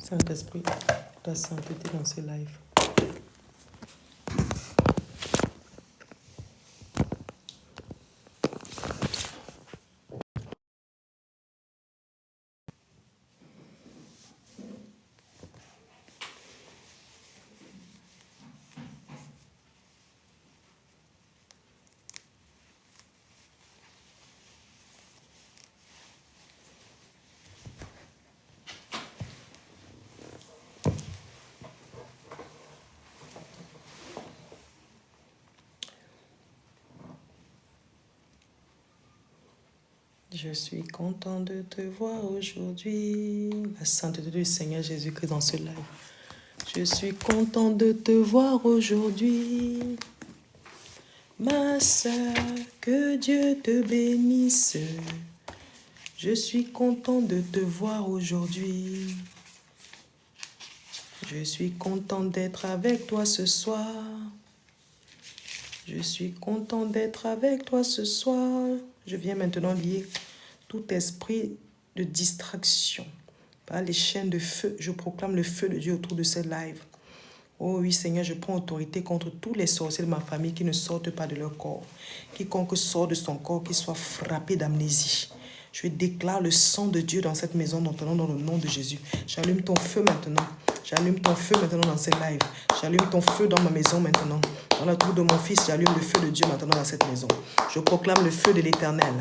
Saint-Esprit, ta sainteté dans ce live. Je suis content de te voir aujourd'hui. La sainteté du Seigneur Jésus-Christ dans ce live. Je suis content de te voir aujourd'hui. Ma sœur, que Dieu te bénisse. Je suis content de te voir aujourd'hui. Je suis content d'être avec toi ce soir. Je suis content d'être avec toi ce soir. Je viens maintenant lier tout esprit de distraction par les chaînes de feu. Je proclame le feu de Dieu autour de ce live. Oh oui, Seigneur, je prends autorité contre tous les sorciers de ma famille qui ne sortent pas de leur corps. Quiconque sort de son corps, qu'il soit frappé d'amnésie. Je déclare le sang de Dieu dans cette maison maintenant dans le nom de Jésus. J'allume ton feu maintenant. J'allume ton feu maintenant dans cette live. J'allume ton feu dans ma maison maintenant. Dans la tour de mon fils, j'allume le feu de Dieu maintenant dans cette maison. Je proclame le feu de l'Éternel.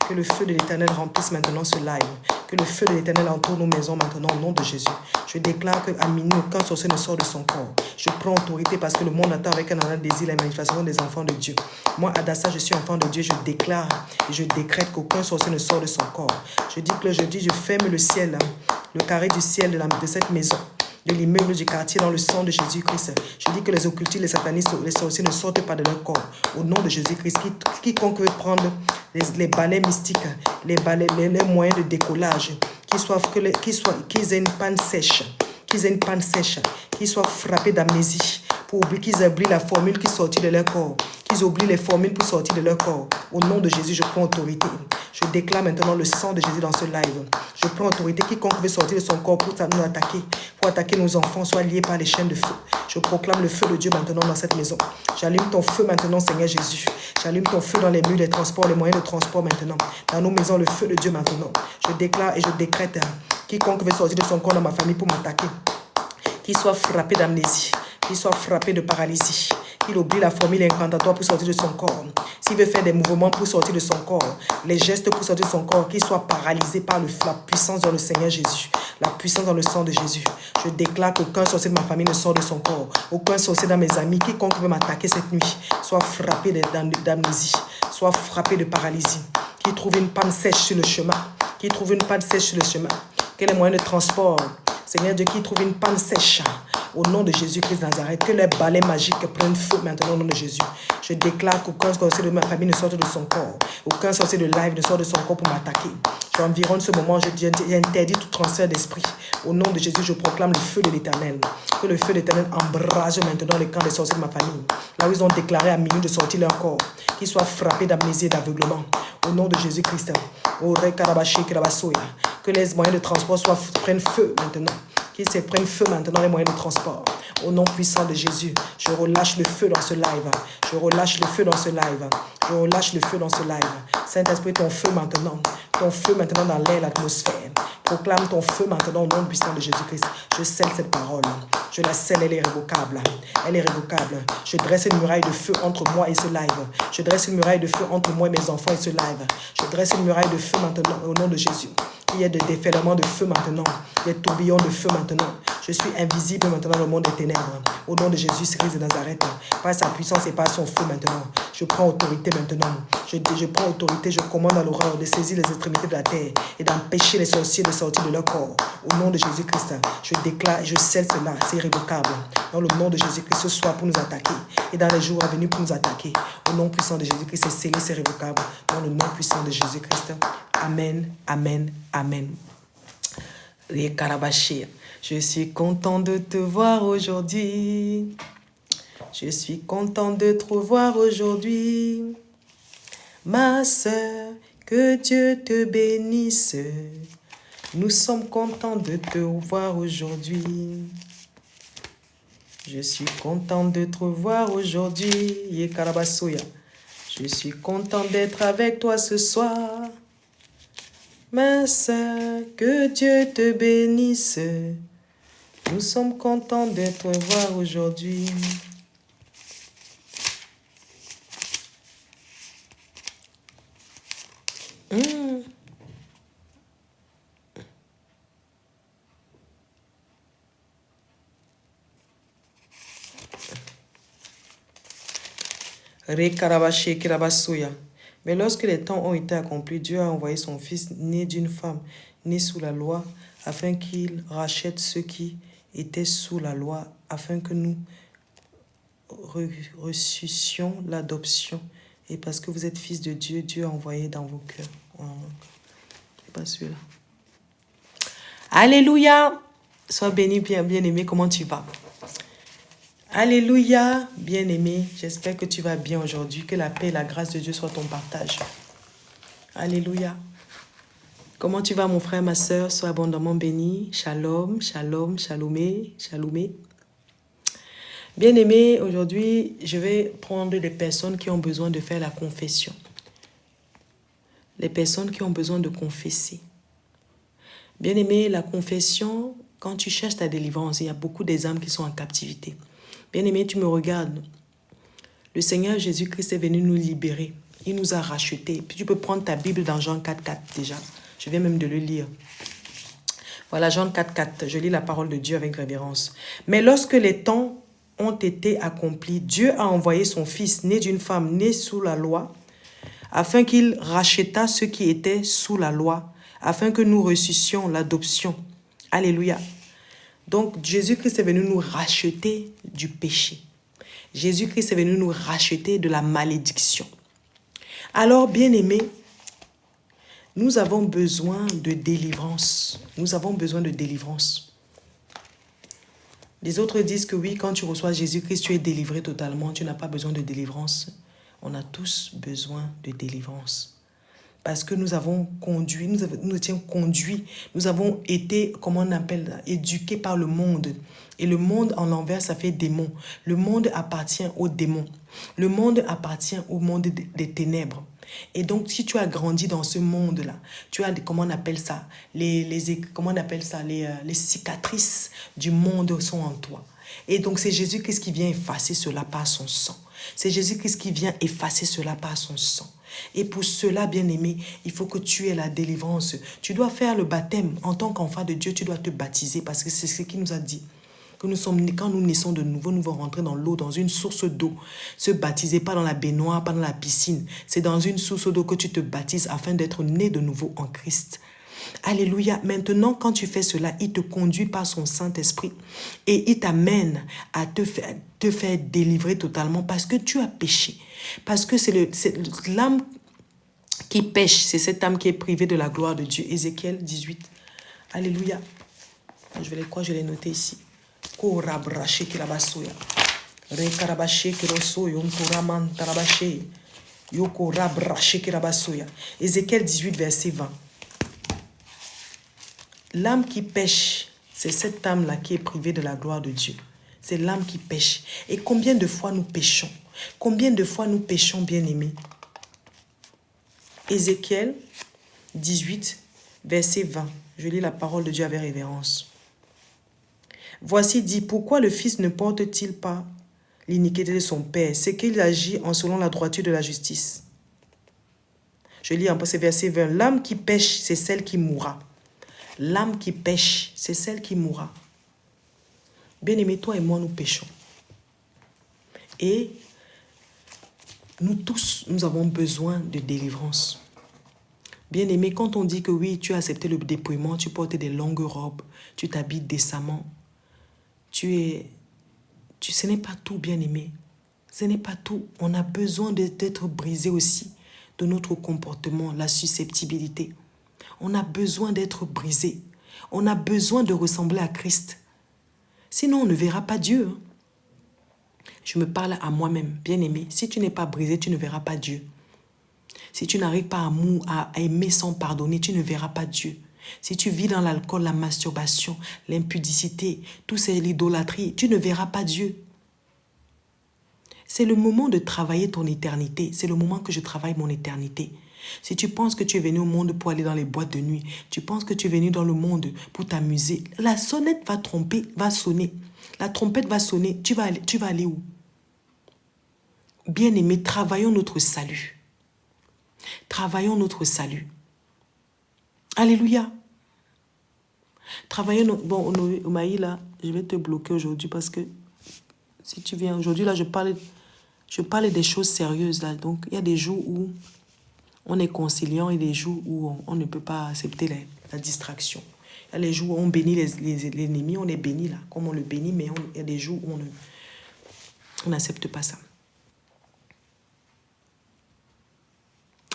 Que le feu de l'Éternel remplisse maintenant ce live. Que le feu de l'Éternel entoure nos maisons maintenant au nom de Jésus. Je déclare qu'à minuit, aucun sorcier ne sort de son corps. Je prends autorité parce que le monde attend avec un ardent désir la manifestation des enfants de Dieu. Moi, Adassa, je suis enfant de Dieu. Je déclare et je décrète qu'aucun sorcier ne sort de son corps. Je dis que je ferme le ciel, le carré du ciel de cette maison, de l'immeuble du quartier dans le sang de Jésus-Christ. Je dis que les occultistes, les satanistes, les sorciers ne sortent pas de leur corps. Au nom de Jésus-Christ, quiconque veut prendre les balais mystiques, les moyens de décollage, qu'ils aient une panne sèche, qu'ils soient frappés d'amnésie, qu'ils oublient la formule qui sortit de leur corps, qu'ils oublient les formules pour sortir de leur corps. Au nom de Jésus, je prends autorité. Je déclare maintenant le sang de Jésus dans ce live. Je prends autorité. Quiconque veut sortir de son corps pour nous attaquer, pour attaquer nos enfants, soit lié par les chaînes de feu. Je proclame le feu de Dieu maintenant dans cette maison. J'allume ton feu maintenant, Seigneur Jésus. J'allume ton feu dans les murs des transports, les moyens de transport maintenant. Dans nos maisons, le feu de Dieu maintenant. Je déclare et je décrète. Quiconque veut sortir de son corps dans ma famille pour m'attaquer, qu'il soit frappé d'amnésie, qu'il soit frappé de paralysie, qu'il oublie la formule incantatoire pour sortir de son corps. S'il veut faire des mouvements pour sortir de son corps, les gestes pour sortir de son corps, qu'il soit paralysé par la puissance dans le Seigneur Jésus, la puissance dans le sang de Jésus. Je déclare qu'aucun sorcier de ma famille ne sort de son corps, aucun sorcier dans mes amis, quiconque veut m'attaquer cette nuit, soit frappé d'amnésie, soit frappé de paralysie, qu'il trouve une panne sèche sur le chemin, qu'il trouve une panne sèche sur le chemin, quel est le moyen de transport, Seigneur Dieu, qui trouve une panne sèche. Au nom de Jésus-Christ de Nazareth, que les balais magiques prennent feu maintenant au nom de Jésus. Je déclare qu'aucun sorcier de ma famille ne sorte de son corps. Aucun sorcier de live ne sort de son corps pour m'attaquer. J'environne ce moment, j'interdis tout transfert d'esprit. Au nom de Jésus, je proclame le feu de l'Éternel. Que le feu de l'Éternel embrase maintenant les camps des sorciers de ma famille. Là où ils ont déclaré à minuit de sortir leur corps. Qu'ils soient frappés d'amnésie et d'aveuglement. Au nom de Jésus-Christ. Que les moyens de transport prennent feu maintenant. Qu'ils se prennent feu maintenant les moyens de transport. Au nom puissant de Jésus, je relâche le feu dans ce live. Je relâche le feu dans ce live. Je relâche le feu dans ce live. Saint-Esprit, ton feu maintenant. Ton feu maintenant dans l'air, l'atmosphère. Proclame ton feu maintenant au nom puissant de Jésus-Christ. Je scelle cette parole. Je la scelle, elle est révocable. Elle est révocable. Je dresse une muraille de feu entre moi et ce live. Je dresse une muraille de feu entre moi et mes enfants et ce live. Je dresse une muraille de feu maintenant au nom de Jésus. Il y a des déferlements de feu maintenant. Des tourbillons de feu maintenant. Je suis invisible maintenant dans le monde des ténèbres. Au nom de Jésus-Christ de Nazareth. Par sa puissance et par son feu maintenant. Je prends autorité maintenant. Je prends autorité, je commande à l'horreur de saisir les extrémités de la terre et d'empêcher les sorciers de sortir de leur corps. Au nom de Jésus-Christ, je déclare et je scelle cela, c'est irrévocable. Dans le nom de Jésus-Christ, ce soir pour nous attaquer et dans les jours à venir pour nous attaquer. Au nom puissant de Jésus-Christ, c'est scellé, c'est irrévocable. Dans le nom puissant de Jésus-Christ. Amen, amen, amen. Je suis content de te voir aujourd'hui. Je suis content de te revoir aujourd'hui. Ma sœur, que Dieu te bénisse. Nous sommes contents de te voir aujourd'hui. Je suis content de te voir aujourd'hui. Yekarabasoya. Je suis content d'être avec toi ce soir. Ma sœur, que Dieu te bénisse. Nous sommes contents de te voir aujourd'hui. Rekarabashi kirabasuya. Mais lorsque les temps ont été accomplis, Dieu a envoyé son Fils né d'une femme, né sous la loi, afin qu'il rachète ceux qui étaient sous la loi, afin que nous reçussions l'adoption. Et parce que vous êtes fils de Dieu, Dieu a envoyé dans vos cœurs. C'est pas celui-là. Alléluia. Sois béni, bien-aimé. Comment tu vas? Alléluia, bien-aimé. J'espère que tu vas bien aujourd'hui. Que la paix et la grâce de Dieu soient ton partage. Alléluia. Comment tu vas, mon frère, ma soeur? Sois abondamment béni. Shalom, shalom, shalomé, shalomé. Bien-aimé, aujourd'hui, je vais prendre les personnes qui ont besoin de faire la confession. Les personnes qui ont besoin de confesser. Bien-aimé, la confession, quand tu cherches ta délivrance, il y a beaucoup des âmes qui sont en captivité. Bien-aimé, tu me regardes. Le Seigneur Jésus-Christ est venu nous libérer. Il nous a rachetés. Puis tu peux prendre ta Bible dans Jean 4,4 déjà. Je viens même de le lire. Voilà, Jean 4,4. Je lis la parole de Dieu avec révérence. Mais lorsque les temps ont été accomplis, Dieu a envoyé son Fils, né d'une femme, née sous la loi, afin qu'il racheta ceux qui étaient sous la loi, afin que nous reçussions l'adoption. Alléluia. Donc, Jésus-Christ est venu nous racheter du péché. Jésus-Christ est venu nous racheter de la malédiction. Alors, bien-aimés, nous avons besoin de délivrance. Nous avons besoin de délivrance. Les autres disent que oui, quand tu reçois Jésus-Christ, tu es délivré totalement. Tu n'as pas besoin de délivrance. On a tous besoin de délivrance. Parce que nous avons conduit, nous étions conduits, nous avons été, comment on appelle, éduqués par le monde. Et le monde en l'envers, ça fait démon. Le monde appartient aux démons. Le monde appartient au monde des ténèbres. Et donc, si tu as grandi dans ce monde-là, tu as, comment on appelle ça, les cicatrices du monde sont en toi. Et donc, c'est Jésus-Christ qui vient effacer cela par son sang. C'est Jésus-Christ qui vient effacer cela par son sang. Et pour cela, bien-aimé, il faut que tu aies la délivrance. Tu dois faire le baptême. En tant qu'enfant de Dieu, tu dois te baptiser parce que c'est ce qu'il nous a dit. Que quand nous naissons de nouveau, nous allons rentrer dans l'eau, dans une source d'eau. Se baptiser, pas dans la baignoire, pas dans la piscine. C'est dans une source d'eau que tu te baptises afin d'être né de nouveau en Christ. Alléluia. Maintenant, quand tu fais cela, il te conduit par son Saint-Esprit et il t'amène à te faire délivrer totalement parce que tu as péché. Parce que c'est l'âme qui pêche, c'est cette âme qui est privée de la gloire de Dieu. Ézéchiel 18. Alléluia. Je l'ai noté ici. Ézéchiel 18, verset 20. L'âme qui pêche, c'est cette âme-là qui est privée de la gloire de Dieu. C'est l'âme qui pêche. Et combien de fois nous péchons? Combien de fois nous péchons, bien-aimés? Ézéchiel 18, verset 20. Je lis la parole de Dieu avec révérence. Voici dit, pourquoi le Fils ne porte-t-il pas l'iniquité de son Père? C'est qu'il agit en selon la droiture de la justice. Je lis un peu ce verset 20. L'âme qui pêche, c'est celle qui mourra. L'âme qui pêche, c'est celle qui mourra. Bien-aimés, toi et moi, nous péchons. Et nous tous, nous avons besoin de délivrance. Bien-aimés, quand on dit que oui, tu as accepté le dépouillement, tu portes des longues robes, tu t'habilles décemment, ce n'est pas tout, bien-aimé. Ce n'est pas tout. On a besoin d'être brisé aussi de notre comportement, la susceptibilité. On a besoin d'être brisé. On a besoin de ressembler à Christ. Sinon, on ne verra pas Dieu. Je me parle à moi-même, bien-aimé. Si tu n'es pas brisé, tu ne verras pas Dieu. Si tu n'arrives pas à aimer sans pardonner, tu ne verras pas Dieu. Si tu vis dans l'alcool, la masturbation, l'impudicité, tout c'est l'idolâtrie, tu ne verras pas Dieu. C'est le moment de travailler ton éternité. C'est le moment que je travaille mon éternité. Si tu penses que tu es venu au monde pour aller dans les boîtes de nuit, tu penses que tu es venu dans le monde pour t'amuser, la sonnette va tromper, va sonner. La trompette va sonner. Tu vas aller où? Bien-aimés, travaillons notre salut. Travaillons notre salut. Alléluia. Travaillons notre... Bon, Omaï, là, je vais te bloquer aujourd'hui parce que si tu viens aujourd'hui, là, je parle des choses sérieuses, là. Donc, il y a des jours où on est conciliant et des jours où on ne peut pas accepter la distraction. Il y a les jours où on bénit l'ennemi, on est béni, là. Comme on le bénit, mais il y a des jours où on n'accepte pas ça.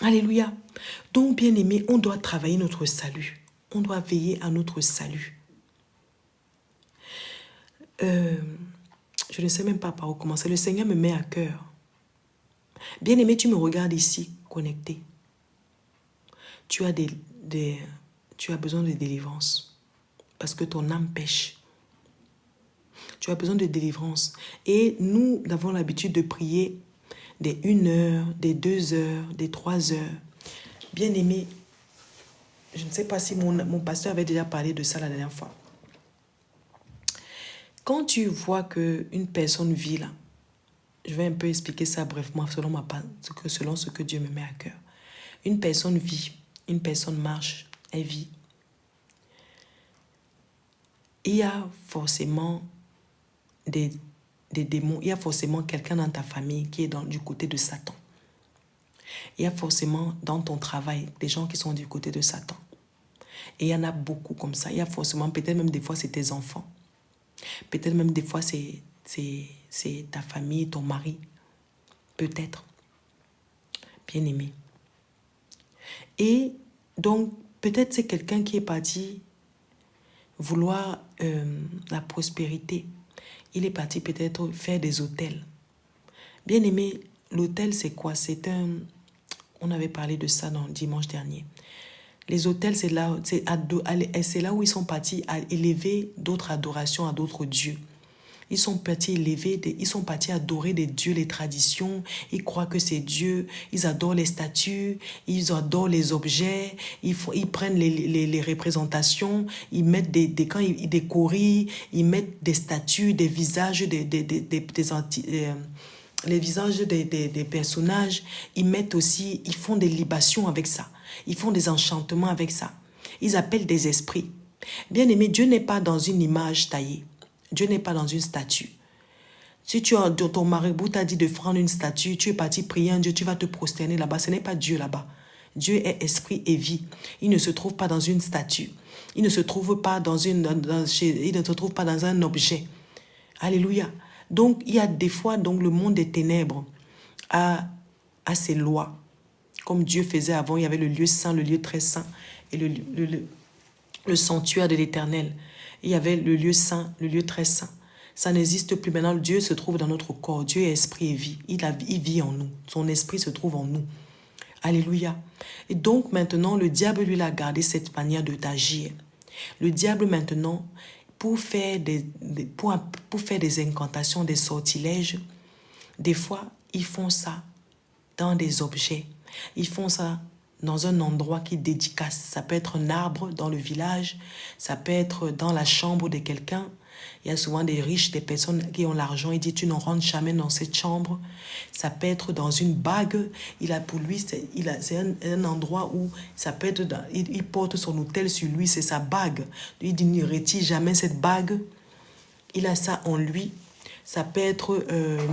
Alléluia. Donc, bien-aimés, on doit travailler notre salut. On doit veiller à notre salut. Je ne sais même pas par où commencer. Le Seigneur me met à cœur. Bien-aimé, tu me regardes ici, connecté. Tu as, tu as besoin de délivrance. Parce que ton âme pêche. Tu as besoin de délivrance. Et nous avons l'habitude de prier des 1 heure, des 2 heures, des 3 heures. Bien-aimé, je ne sais pas si mon pasteur avait déjà parlé de ça la dernière fois. Quand tu vois qu'une personne vit là, je vais un peu expliquer ça brièvement selon ce que Dieu me met à cœur. Une personne vit, une personne marche, elle vit. Il y a forcément des démons, il y a forcément quelqu'un dans ta famille qui est du côté de Satan. Il y a forcément dans ton travail des gens qui sont du côté de Satan. Et il y en a beaucoup comme ça. Il y a forcément, peut-être même des fois c'est tes enfants. Peut-être même des fois c'est ta famille, ton mari. Peut-être. Bien-aimé. Et donc, peut-être c'est quelqu'un qui est parti vouloir la prospérité. Il est parti peut-être faire des hôtels. Bien-aimé, l'hôtel c'est quoi? On avait parlé de ça dimanche dernier. Les hôtels, c'est là où ils sont partis à élever d'autres adorations à d'autres dieux. Ils sont partis adorer des dieux, les traditions. Ils croient que c'est Dieu. Ils adorent les statues. Ils adorent les objets. Ils prennent les représentations. Ils mettent quand ils décorent, ils mettent des statues, des visages, les visages des personnages. Ils font des libations avec ça. Ils font des enchantements avec ça. Ils appellent des esprits. Bien-aimé, Dieu n'est pas dans une image taillée. Dieu n'est pas dans une statue. Si ton marabout t'a dit de prendre une statue, tu es parti prier un Dieu, tu vas te prosterner là-bas. Ce n'est pas Dieu là-bas. Dieu est esprit et vie. Il ne se trouve pas dans une statue. Il ne se trouve pas dans un objet. Alléluia. Donc, il y a des fois, le monde des ténèbres a ses lois. Comme Dieu faisait avant, il y avait le lieu saint, le lieu très saint et le sanctuaire de l'Éternel. Il y avait le lieu saint, le lieu très saint. Ça n'existe plus maintenant. Dieu se trouve dans notre corps. Dieu est esprit et vie. Il vit en nous. Son esprit se trouve en nous. Alléluia. Et donc maintenant, le diable, lui, a gardé cette manière d'agir. Le diable maintenant, pour faire des incantations, des sortilèges, des fois, ils font ça dans des objets. Ils font ça dans un endroit qui dédicace. Ça peut être un arbre dans le village, ça peut être dans la chambre de quelqu'un. Il y a souvent des riches, des personnes qui ont l'argent. Il dit, tu ne rentres jamais dans cette chambre. Ça peut être dans une bague. Pour lui, c'est un endroit où ça peut être... Il porte son autel sur lui, c'est sa bague. Il dit, ne retire jamais cette bague. Il a ça en lui. Ça peut être,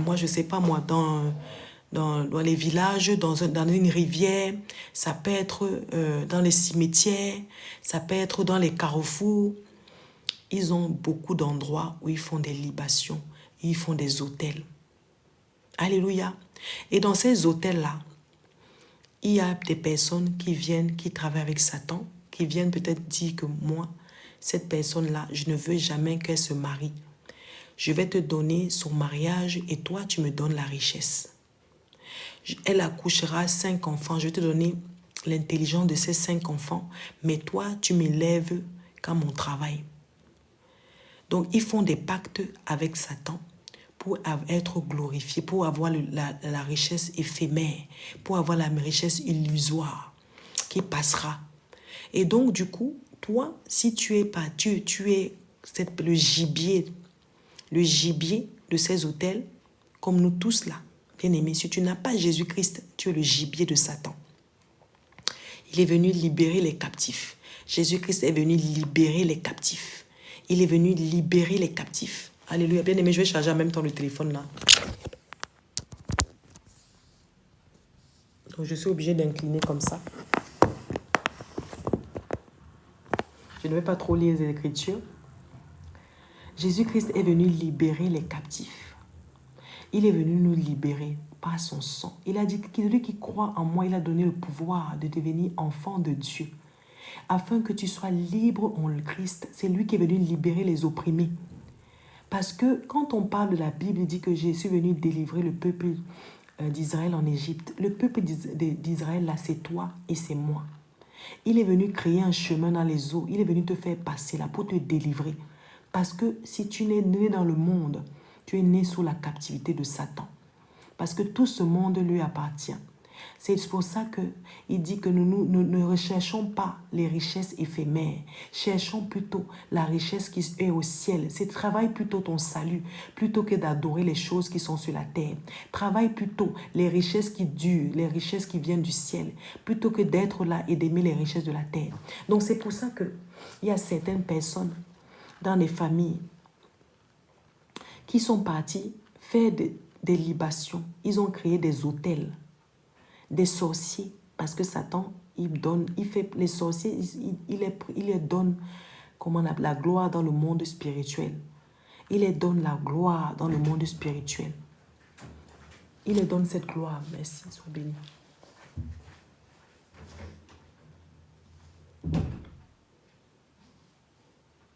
moi, je ne sais pas moi, dans les villages, dans une rivière, ça peut être dans les cimetières, ça peut être dans les carrefours. Ils ont beaucoup d'endroits où ils font des libations, ils font des hôtels. Alléluia. Et dans ces hôtels-là, il y a des personnes qui travaillent avec Satan, qui viennent peut-être dire que moi, cette personne-là, je ne veux jamais qu'elle se marie. Je vais te donner son mariage et toi, tu me donnes la richesse. Elle accouchera 5 enfants. Je vais te donner l'intelligence de ces 5 enfants, mais toi, tu m'élèves qu'à mon travail. Donc, ils font des pactes avec Satan pour être glorifiés, pour avoir la richesse éphémère, pour avoir la richesse illusoire qui passera. Et donc, du coup, toi, si tu es pas, tu es le gibier de ces autels, comme nous tous là, bien aimés, si tu n'as pas Jésus-Christ, tu es le gibier de Satan. Il est venu libérer les captifs. Jésus-Christ est venu libérer les captifs. Il est venu libérer les captifs. Alléluia. Bien aimé, je vais charger en même temps le téléphone là. Donc je suis obligée d'incliner comme ça. Je ne vais pas trop lire les Écritures. Jésus-Christ est venu libérer les captifs. Il est venu nous libérer par son sang. Il a dit que celui qui croit en moi, il a donné le pouvoir de devenir enfant de Dieu. Afin que tu sois libre en Christ, c'est lui qui est venu libérer les opprimés. Parce que quand on parle de la Bible, il dit que Jésus est venu délivrer le peuple d'Israël en Égypte. Le peuple d'Israël, là, c'est toi et c'est moi. Il est venu créer un chemin dans les eaux. Il est venu te faire passer là pour te délivrer. Parce que si tu es né dans le monde, tu es né sous la captivité de Satan. Parce que tout ce monde lui appartient. C'est pour ça qu'il dit que nous ne recherchons pas les richesses éphémères. Cherchons plutôt la richesse qui est au ciel. C'est travaille plutôt ton salut, plutôt que d'adorer les choses qui sont sur la terre. Travaille plutôt les richesses qui durent, les richesses qui viennent du ciel, plutôt que d'être là et d'aimer les richesses de la terre. Donc c'est pour ça qu'il y a certaines personnes dans les familles qui sont parties faire des libations. Ils ont créé des autels. Des sorciers, parce que Satan, il fait les sorciers, il les donne, comment on appelle, la gloire dans le monde spirituel. Il les donne la gloire dans le monde spirituel. Il les donne cette gloire. Merci, sois béni.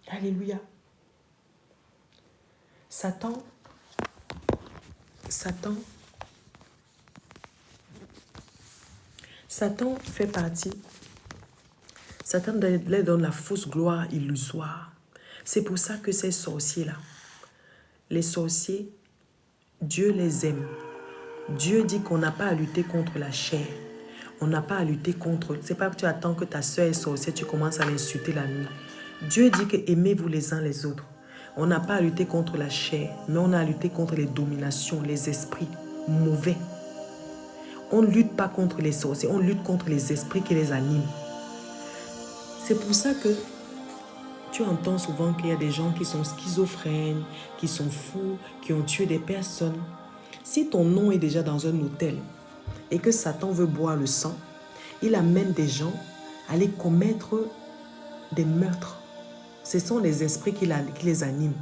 Alléluia. Satan fait partie. Satan leur donne la fausse gloire illusoire. C'est pour ça que ces sorciers-là, les sorciers, Dieu les aime. Dieu dit qu'on n'a pas à lutter contre la chair. On n'a pas à lutter contre... C'est pas que tu attends que ta soeur est sorcière, tu commences à l'insulter la nuit. Dieu dit que aimez-vous les uns les autres. On n'a pas à lutter contre la chair, mais on a à lutter contre les dominations, les esprits mauvais. On ne lutte pas contre les sorciers, on lutte contre les esprits qui les animent. C'est pour ça que tu entends souvent qu'il y a des gens qui sont schizophrènes, qui sont fous, qui ont tué des personnes. Si ton nom est déjà dans un hôtel et que Satan veut boire le sang, il amène des gens à aller commettre des meurtres. Ce sont les esprits qui les animent.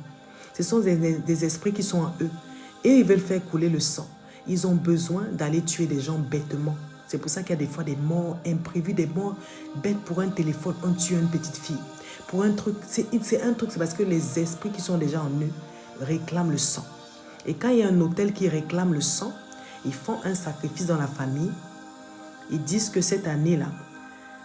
Ce sont des esprits qui sont en eux. Et ils veulent faire couler le sang. Ils ont besoin d'aller tuer des gens bêtement. C'est pour ça qu'il y a des fois des morts imprévues, des morts bêtes pour un téléphone. On tue une petite fille. Pour un truc, c'est parce que les esprits qui sont déjà en eux réclament le sang. Et quand il y a un hôtel qui réclame le sang, ils font un sacrifice dans la famille. Ils disent que cette année-là,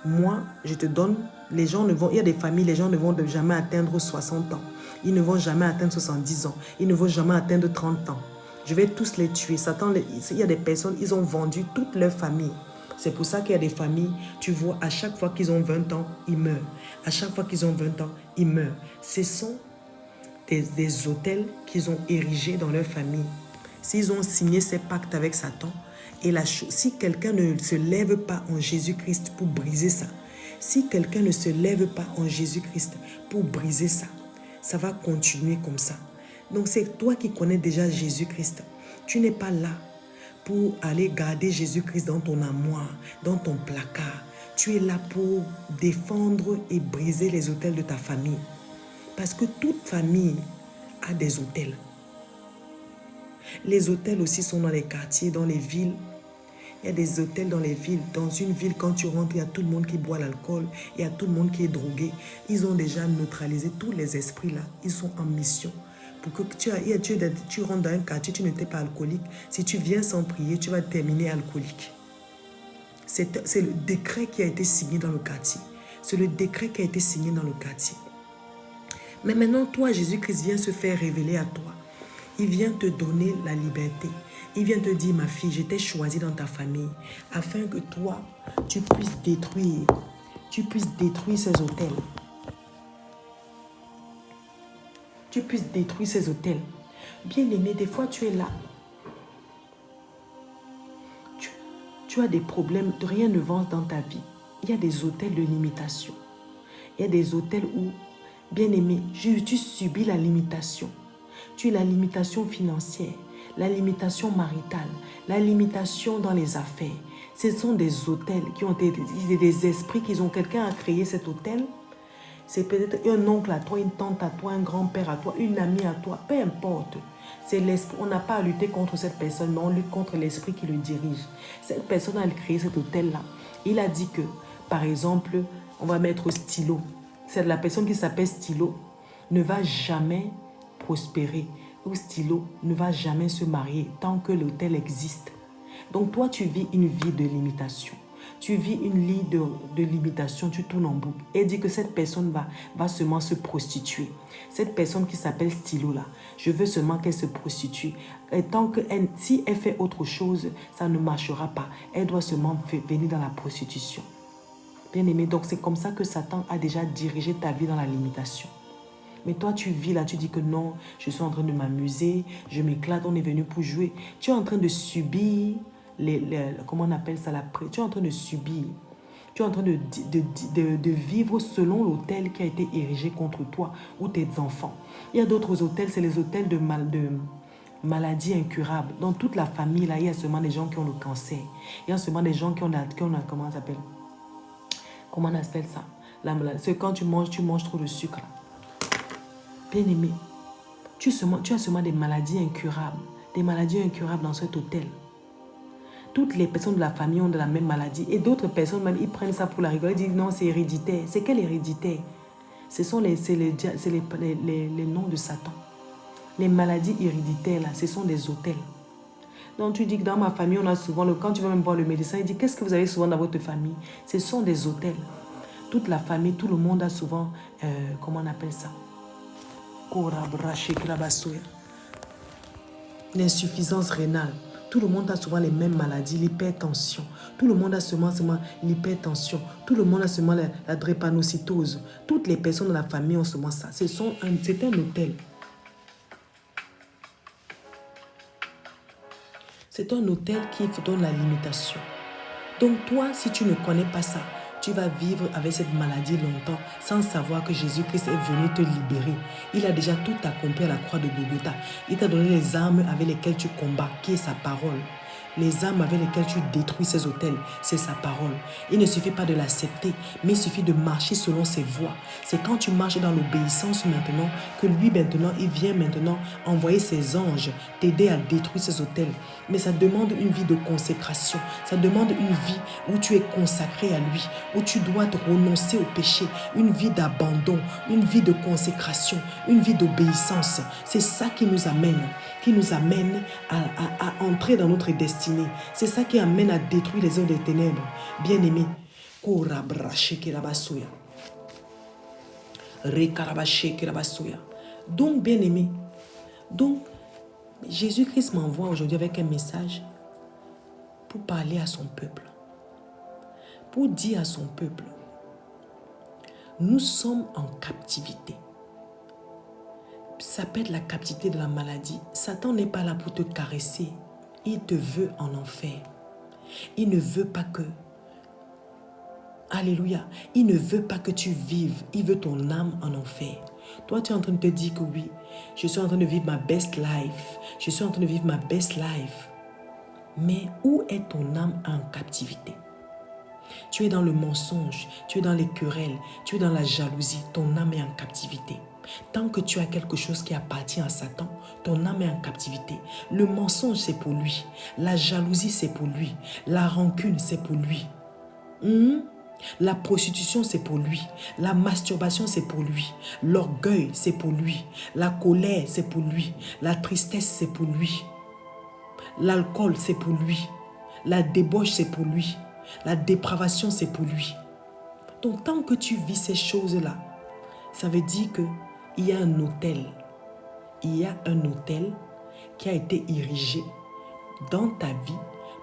moi, je te donne, les gens ne vont, il y a des familles, les gens ne vont jamais atteindre 60 ans. Ils ne vont jamais atteindre 70 ans. Ils ne vont jamais atteindre 30 ans. Je vais tous les tuer. Satan, il y a des personnes, ils ont vendu toute leur famille. C'est pour ça qu'il y a des familles, tu vois, à chaque fois qu'ils ont 20 ans, ils meurent. À chaque fois qu'ils ont 20 ans, ils meurent. Ce sont des hôtels qu'ils ont érigés dans leur famille. S'ils ont signé ces pactes avec Satan, et si quelqu'un ne se lève pas en Jésus-Christ pour briser ça, si quelqu'un ne se lève pas en Jésus-Christ pour briser ça, ça va continuer comme ça. Donc c'est toi qui connais déjà Jésus-Christ. Tu n'es pas là pour aller garder Jésus-Christ dans ton armoire, dans ton placard. Tu es là pour défendre et briser les autels de ta famille. Parce que toute famille a des autels. Les hôtels aussi sont dans les quartiers, dans les villes. Il y a des hôtels dans les villes. Dans une ville, quand tu rentres, il y a tout le monde qui boit l'alcool. Il y a tout le monde qui est drogué. Ils ont déjà neutralisé tous les esprits là. Ils sont en mission. Pour que tu rentres dans un quartier, tu n'étais pas alcoolique. Si tu viens sans prier, tu vas terminer alcoolique. C'est le décret qui a été signé dans le quartier. C'est le décret qui a été signé dans le quartier. Mais maintenant, toi, Jésus-Christ vient se faire révéler à toi. Il vient te donner la liberté. Il vient te dire, ma fille, je t'ai choisi dans ta famille afin que toi, tu puisses détruire ces hôtels. Tu puisses détruire ces hôtels. Bien-aimé, des fois, tu es là. Tu as des problèmes, rien ne avance dans ta vie. Il y a des hôtels de limitation. Il y a des hôtels où, bien-aimé, tu subis la limitation. Tu as la limitation financière, la limitation maritale, la limitation dans les affaires. Ce sont des hôtels qui ont été des esprits qui ont quelqu'un à créer cet hôtel. C'est peut-être un oncle à toi, une tante à toi, un grand-père à toi, une amie à toi, peu importe. C'est l'esprit. On n'a pas à lutter contre cette personne, mais on lutte contre l'esprit qui le dirige. Cette personne a créé cet hôtel-là. Il a dit que, par exemple, on va mettre Stylo. C'est la personne qui s'appelle Stylo ne va jamais prospérer. Ou Stylo ne va jamais se marier tant que l'hôtel existe. Donc toi, tu vis une vie de limitation. Tu vis une vie de limitation, tu tournes en boucle. Et dit que cette personne va seulement se prostituer. Cette personne qui s'appelle Stylo là, je veux seulement qu'elle se prostitue. Et tant que si elle fait autre chose, ça ne marchera pas. Elle doit seulement venir dans la prostitution. Bien aimé, donc c'est comme ça que Satan a déjà dirigé ta vie dans la limitation. Mais toi, tu vis là, tu dis que non, je suis en train de m'amuser, je m'éclate, on est venu pour jouer. Tu es en train de subir, comment on appelle ça, tu es en train de subir. Tu es en train de vivre selon l'hôtel qui a été érigé contre toi ou tes enfants. Il y a d'autres hôtels, c'est les hôtels de maladies incurables. Dans toute la famille, là, il y a seulement des gens qui ont le cancer. Il y a seulement des gens qui ont comment ça s'appelle? Comment on appelle ça? C'est quand tu manges trop de sucre. Bien-aimé, tu as seulement des maladies incurables. Des maladies incurables dans cet hôtel. Toutes les personnes de la famille ont de la même maladie. Et d'autres personnes, même, ils prennent ça pour la rigoler. Ils disent non, c'est héréditaire. C'est quel héréditaire? Ce sont les noms de Satan. Les maladies héréditaires, là, ce sont des hôtels. Donc tu dis que dans ma famille, on a souvent, quand tu vas même voir le médecin, il dit, qu'est-ce que vous avez souvent dans votre famille? Ce sont des hôtels. Toute la famille, tout le monde a souvent, comment on appelle ça? L'insuffisance rénale. Tout le monde a souvent les mêmes maladies, l'hypertension. Tout le monde a seulement l'hypertension. Tout le monde a seulement la drépanocytose. Toutes les personnes de la famille ont seulement ça. C'est un hôtel. C'est un hôtel qui donne la limitation. Donc toi, si tu ne connais pas ça, tu vas vivre avec cette maladie longtemps sans savoir que Jésus-Christ est venu te libérer. Il a déjà tout accompli à la croix de Golgotha. Il t'a donné les armes avec lesquelles tu combats, qui est sa parole. Les armes avec lesquelles tu détruis ces hôtels, c'est sa parole. Il ne suffit pas de l'accepter, mais il suffit de marcher selon ses voies. C'est quand tu marches dans l'obéissance maintenant que lui maintenant, il vient maintenant envoyer ses anges t'aider à détruire ces hôtels. Mais ça demande une vie de consécration. Ça demande une vie où tu es consacré à lui, où tu dois te renoncer au péché, une vie d'abandon, une vie de consécration, une vie d'obéissance. C'est ça qui nous amène à entrer dans notre destinée. C'est ça qui amène à détruire les œuvres des ténèbres. Bien-aimé, donc bien-aimé, donc Jésus-Christ m'envoie aujourd'hui avec un message pour parler à son peuple, pour dire à son peuple, nous sommes en captivité. Ça peut être la captivité de la maladie. Satan n'est pas là pour te caresser. Il te veut en enfer. Il ne veut pas que... Alléluia. Il ne veut pas que tu vives. Il veut ton âme en enfer. Toi, tu es en train de te dire que oui, je suis en train de vivre ma best life. Je suis en train de vivre ma best life. Mais où est ton âme en captivité? Tu es dans le mensonge, tu es dans les querelles, tu es dans la jalousie. Ton âme est en captivité. Tant que tu as quelque chose qui appartient à Satan, ton âme est en captivité. Le mensonge, c'est pour lui. La jalousie, c'est pour lui. La rancune, c'est pour lui. La prostitution, c'est pour lui. La masturbation, c'est pour lui. L'orgueil, c'est pour lui. La colère, c'est pour lui. La tristesse, c'est pour lui. L'alcool, c'est pour lui. La débauche, c'est pour lui. La dépravation, c'est pour lui. Donc, tant que tu vis ces choses-là, ça veut dire qu'il y a un autel. Il y a un autel qui a été érigé dans ta vie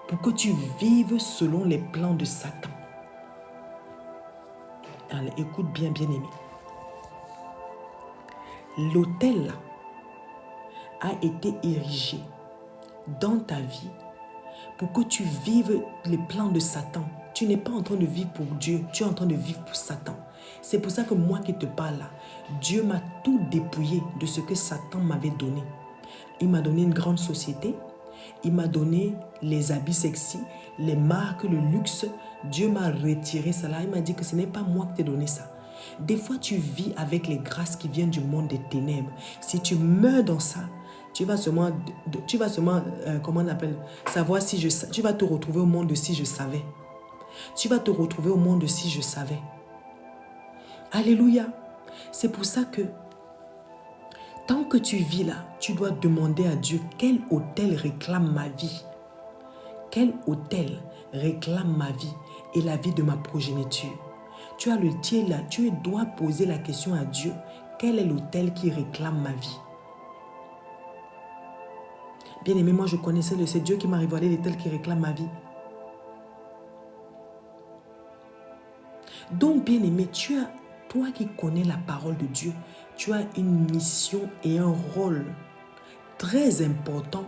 pour que tu vives selon les plans de Satan. Allez, écoute bien, bien-aimé. L'autel a été érigé dans ta vie pour que tu vives les plans de Satan. Tu n'es pas en train de vivre pour Dieu, tu es en train de vivre pour Satan. C'est pour ça que moi qui te parle là, Dieu m'a tout dépouillé de ce que Satan m'avait donné. Il m'a donné une grande société, il m'a donné les habits sexy, les marques, le luxe. Dieu m'a retiré cela, il m'a dit que ce n'est pas moi qui t'ai donné ça. Des fois, tu vis avec les grâces qui viennent du monde des ténèbres. Si tu meurs dans ça, tu vas seulement comment on appelle, savoir si tu vas te retrouver au monde de si je savais. Tu vas te retrouver au monde de si je savais. Alléluia. C'est pour ça que tant que tu vis là, tu dois demander à Dieu quel autel réclame ma vie. Quel autel réclame ma vie et la vie de ma progéniture. Tu as le tiers là, tu dois poser la question à Dieu. Quel est l'autel qui réclame ma vie? Bien aimé, moi je connaissais c'est Dieu qui m'a révélé l'autel qui réclame ma vie. Donc bien aimé, toi qui connais la parole de Dieu, tu as une mission et un rôle très important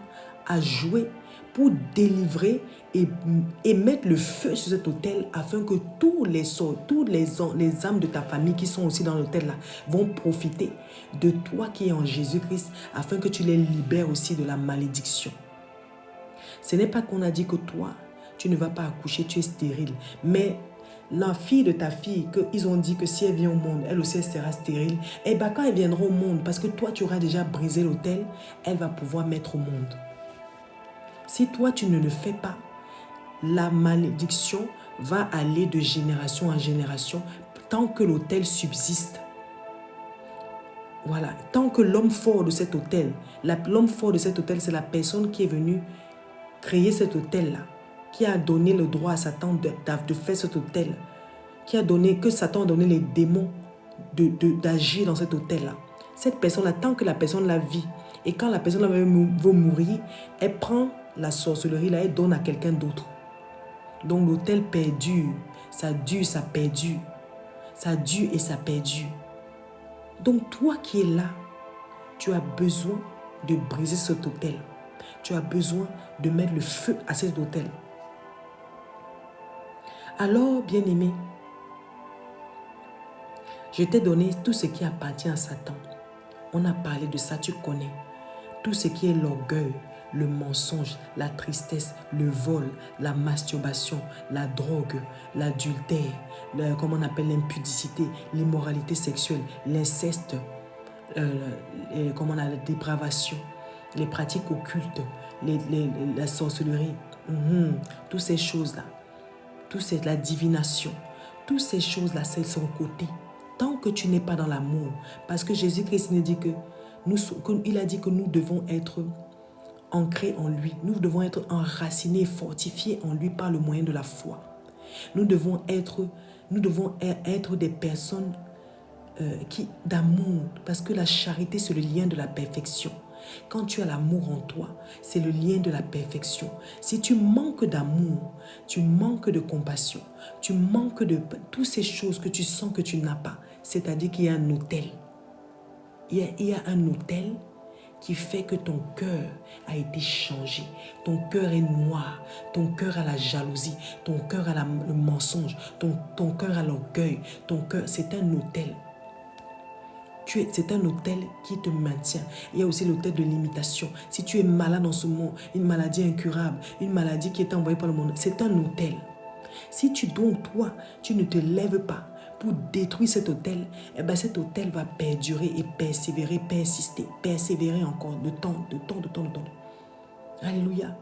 à jouer pour délivrer et mettre le feu sur cet autel afin que toutes les âmes de ta famille qui sont aussi dans l'autel là vont profiter de toi qui es en Jésus-Christ afin que tu les libères aussi de la malédiction. Ce n'est pas qu'on a dit que toi, tu ne vas pas accoucher, tu es stérile, mais la fille de ta fille, qu'ils ont dit que si elle vient au monde, elle aussi elle sera stérile. Et bien quand elle viendra au monde, parce que toi tu auras déjà brisé l'autel, elle va pouvoir mettre au monde. Si toi tu ne le fais pas, la malédiction va aller de génération en génération tant que l'autel subsiste. Voilà, tant que l'homme fort de cet autel, l'homme fort de cet autel, c'est la personne qui est venue créer cet autel-là, qui a donné le droit à Satan de faire cet autel, que Satan a donné les démons d'agir dans cet autel-là. Cette personne-là, tant que la personne la vit, et quand la personne veut mourir, elle prend la sorcellerie-là, elle donne à quelqu'un d'autre. Donc l'autel perdure, ça dure, ça perdure, ça dure et ça perdure. Donc toi qui es là, tu as besoin de briser cet autel. Tu as besoin de mettre le feu à cet autel. Alors, bien-aimé, je t'ai donné tout ce qui appartient à Satan. On a parlé de ça, tu connais. Tout ce qui est l'orgueil, le mensonge, la tristesse, le vol, la masturbation, la drogue, l'adultère, comment on appelle l'impudicité, l'immoralité sexuelle, l'inceste, la dépravation, les pratiques occultes, la sorcellerie, toutes ces choses-là, la divination, toutes ces choses-là, c'est son côté. Tant que tu n'es pas dans l'amour, parce que Jésus-Christ nous dit il a dit que nous devons être ancrés en lui, nous devons être enracinés, fortifiés en lui par le moyen de la foi. Nous devons être des personnes d'amour, parce que la charité, c'est le lien de la perfection. Quand tu as l'amour en toi, c'est le lien de la perfection. Si tu manques d'amour, tu manques de compassion, tu manques de toutes ces choses que tu sens que tu n'as pas, c'est-à-dire qu'il y a un autel. Il y a un autel qui fait que ton cœur a été changé. Ton cœur est noir, ton cœur a la jalousie, ton cœur a le mensonge, ton cœur a l'orgueil, ton cœur, c'est un autel. C'est un autel qui te maintient. Il y a aussi l'autel de l'imitation. Si tu es malade en ce moment, une maladie incurable, une maladie qui est envoyée par le monde, c'est un autel. Si toi, tu ne te lèves pas pour détruire cet autel, eh bien cet autel va perdurer et persévérer, persévérer encore de temps. Alléluia.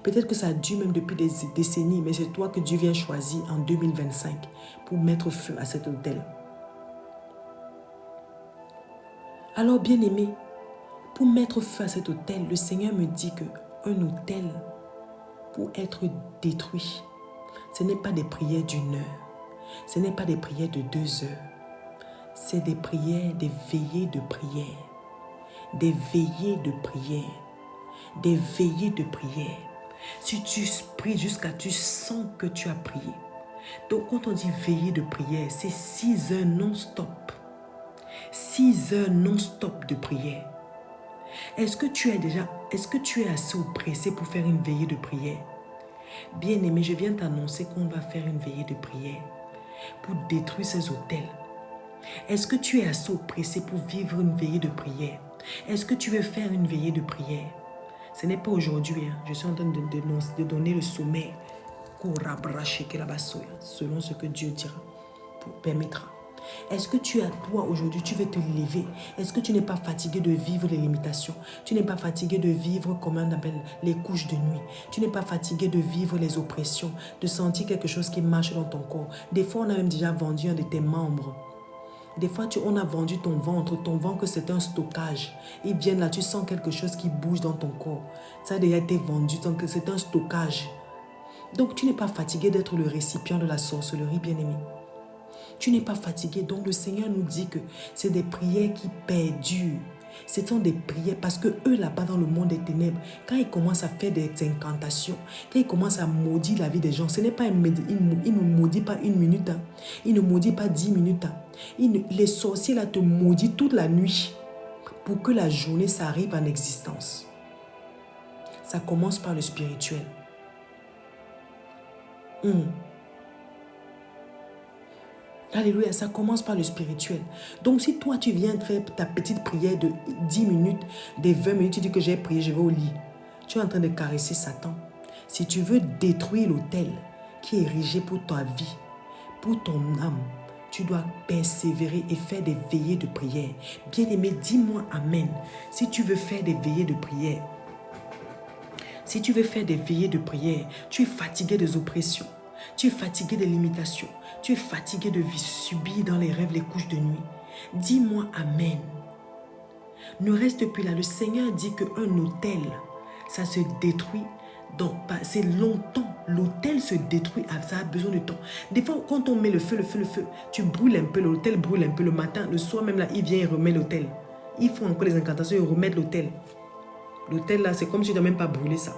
Peut-être que ça dure même depuis des décennies, mais c'est toi que Dieu vient choisir en 2025 pour mettre feu à cet autel. Alors, bien-aimé, pour mettre feu à cet autel, le Seigneur me dit qu'un autel, pour être détruit, Ce n'est pas des prières d'1 heure. Ce n'est pas des prières de 2 heures. C'est des prières, des veillées de prière. Des veillées de prière. Des veillées de prière. Si tu pries jusqu'à tu sens que tu as prié. Donc quand on dit veillée de prière, c'est 6 heures non-stop. 6 heures non-stop de prière. Est-ce que tu es assez pressé pour faire une veillée de prière? Bien-aimé, je viens t'annoncer qu'on va faire une veillée de prière pour détruire ces autels. Est-ce que tu es assez pressé pour vivre une veillée de prière? Est-ce que tu veux faire une veillée de prière? Ce n'est pas aujourd'hui. Je suis en train de donner le sommet selon ce que Dieu dira, permettra. Est-ce que toi aujourd'hui, tu veux te lever? Est-ce que tu n'es pas fatigué de vivre les limitations? Tu n'es pas fatigué de vivre, comme on appelle, les couches de nuit? Tu n'es pas fatigué de vivre les oppressions, de sentir quelque chose qui marche dans ton corps? Des fois, on a même déjà vendu un de tes membres. Des fois, on a vendu ton ventre c'est un stockage. Ils viennent là, tu sens quelque chose qui bouge dans ton corps. Ça a déjà été vendu, donc c'est un stockage. Donc, tu n'es pas fatigué d'être le récipient de la sorcellerie, bien-aimé. Tu n'es pas fatigué. Donc, le Seigneur nous dit que c'est des prières qui perdurent. Ce sont des prières parce que eux, là-bas dans le monde des ténèbres, quand ils commencent à faire des incantations, quand ils commencent à maudire la vie des gens, ce n'est pas ils ne maudissent pas 1 minute. Hein. Ils ne maudissent pas 10 minutes. Hein. Les sorciers, là, te maudissent toute la nuit pour que la journée, ça arrive en existence. Ça commence par le spirituel. Alléluia, ça commence par le spirituel. Donc, si toi, tu viens faire ta petite prière de 10 minutes, de 20 minutes, tu dis que j'ai prié, je vais au lit. Tu es en train de caresser Satan. Si tu veux détruire l'autel qui est érigé pour ta vie, pour ton âme, tu dois persévérer et faire des veillées de prière. Bien-aimé, dis-moi Amen. Si tu veux faire des veillées de prière, si tu veux faire des veillées de prière, tu es fatigué des oppressions, tu es fatigué des limitations, tu es fatigué de subir dans les rêves les couches de nuit. Dis-moi Amen. Ne reste plus là. Le Seigneur dit qu'un autel, ça se détruit. Donc, c'est longtemps. L'autel se détruit, ça a besoin de temps. Des fois, quand on met le feu, tu brûles un peu, l'autel brûle un peu le matin. Le soir même là, il vient et remet l'autel. Ils font encore les incantations et remettent l'autel. L'autel là, c'est comme si tu n'as même pas brûlé ça.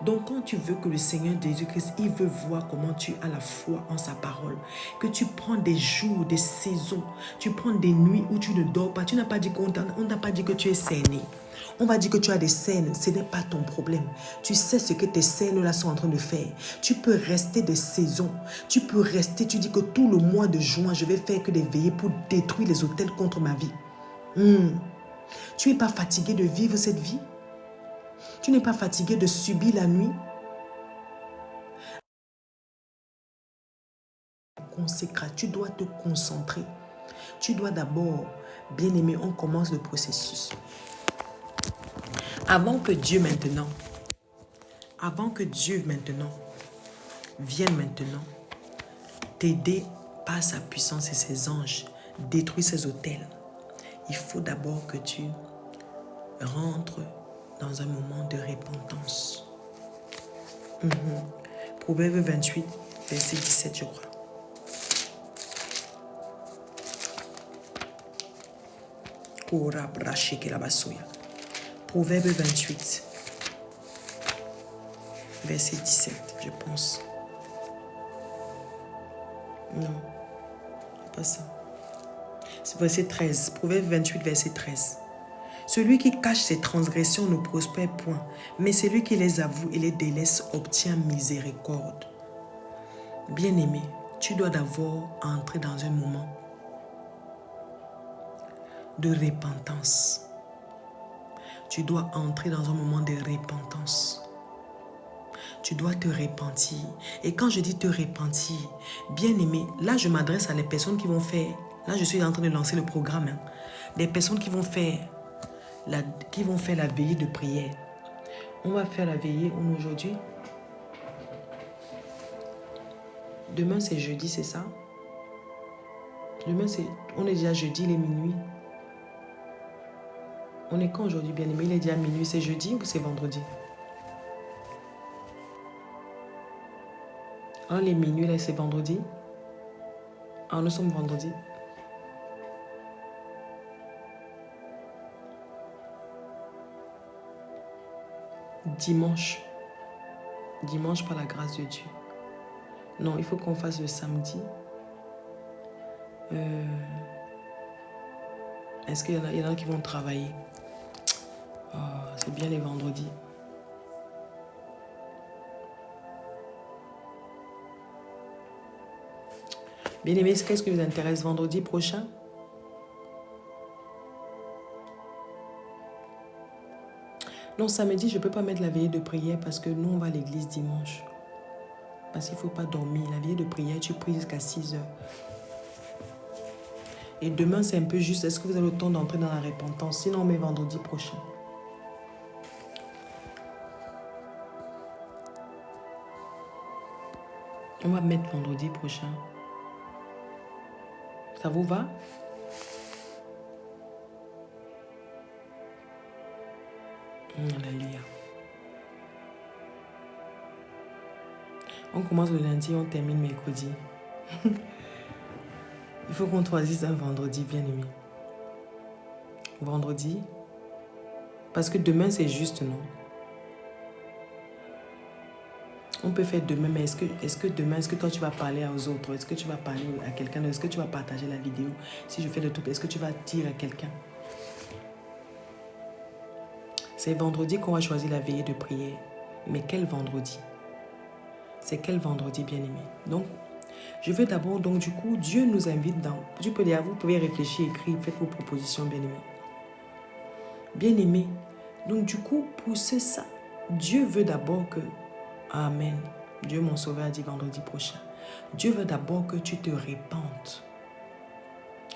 Donc, quand tu veux que le Seigneur Jésus-Christ, il veut voir comment tu as la foi en sa parole, que tu prends des jours, des saisons, tu prends des nuits où tu ne dors pas. Tu n'as pas dit on n'a pas dit que tu es cerné. On va dire que tu as des scènes, ce n'est pas ton problème. Tu sais ce que tes scènes là sont en train de faire. Tu peux rester des saisons. Tu peux rester, tu dis que tout le mois de juin, je vais faire que des veillées pour détruire les autels contre ma vie. Tu n'es pas fatigué de vivre cette vie? Tu n'es pas fatigué de subir la nuit? Consécrer, tu dois te concentrer. Tu dois d'abord, bien aimé, on commence le processus. Avant que Dieu maintenant vienne maintenant t'aider par sa puissance et ses anges, détruire ces autels, il faut d'abord que tu rentres dans un moment de repentance. Proverbe 28, verset 17, je crois. Proverbe 28, verset 17, je pense. Non, pas ça. C'est verset 13. Proverbe 28, verset 13. Celui qui cache ses transgressions ne prospère point, mais celui qui les avoue et les délaisse obtient miséricorde. Bien-aimé, tu dois d'abord entrer dans un moment de repentance. Tu dois entrer dans un moment de repentance. Tu dois te repentir. Et quand je dis te repentir, bien-aimé, là je m'adresse à les personnes qui vont faire, là je suis en train de lancer le programme, des personnes qui vont faire la veillée de prière. On va faire la veillée aujourd'hui. Demain c'est jeudi, c'est ça? Demain on est déjà jeudi, il est minuit. On est quand aujourd'hui, bien-aimé? Il est déjà minuit, c'est jeudi ou c'est vendredi? Ah, les minuit, là, c'est vendredi. Ah, nous sommes vendredi. Dimanche. Dimanche par la grâce de Dieu. Non, il faut qu'on fasse le samedi. Est-ce qu'il y en a qui vont travailler? Oh, c'est bien les vendredis. Bien aimé, qu'est-ce qui vous intéresse vendredi prochain? Non, samedi, je ne peux pas mettre la veillée de prière parce que nous, on va à l'église dimanche. Parce qu'il ne faut pas dormir. La veillée de prière, tu pries jusqu'à 6 heures. Et demain, c'est un peu juste. Est-ce que vous avez le temps d'entrer dans la repentance? Sinon, on met vendredi prochain. On va mettre vendredi prochain. Ça vous va? Alléluia. On commence le lundi, on termine mercredi. Il faut qu'on choisisse un vendredi, bien aimé. Vendredi. Parce que demain, c'est juste, non? On peut faire demain, mais est-ce que demain, est-ce que toi, tu vas parler aux autres? Est-ce que tu vas parler à quelqu'un? Est-ce que tu vas partager la vidéo? Si je fais le truc, est-ce que tu vas dire à quelqu'un? C'est vendredi qu'on va choisir la veillée de prière. Mais quel vendredi? C'est quel vendredi, bien-aimé? Donc, je veux d'abord, donc du coup, Dieu nous invite dans... Vous pouvez réfléchir, écrire, faites vos propositions, bien-aimé. Bien-aimé. Donc du coup, pour ça, Dieu veut d'abord que... Amen. Dieu, mon sauveur, dit vendredi prochain. Dieu veut d'abord que tu te répandes.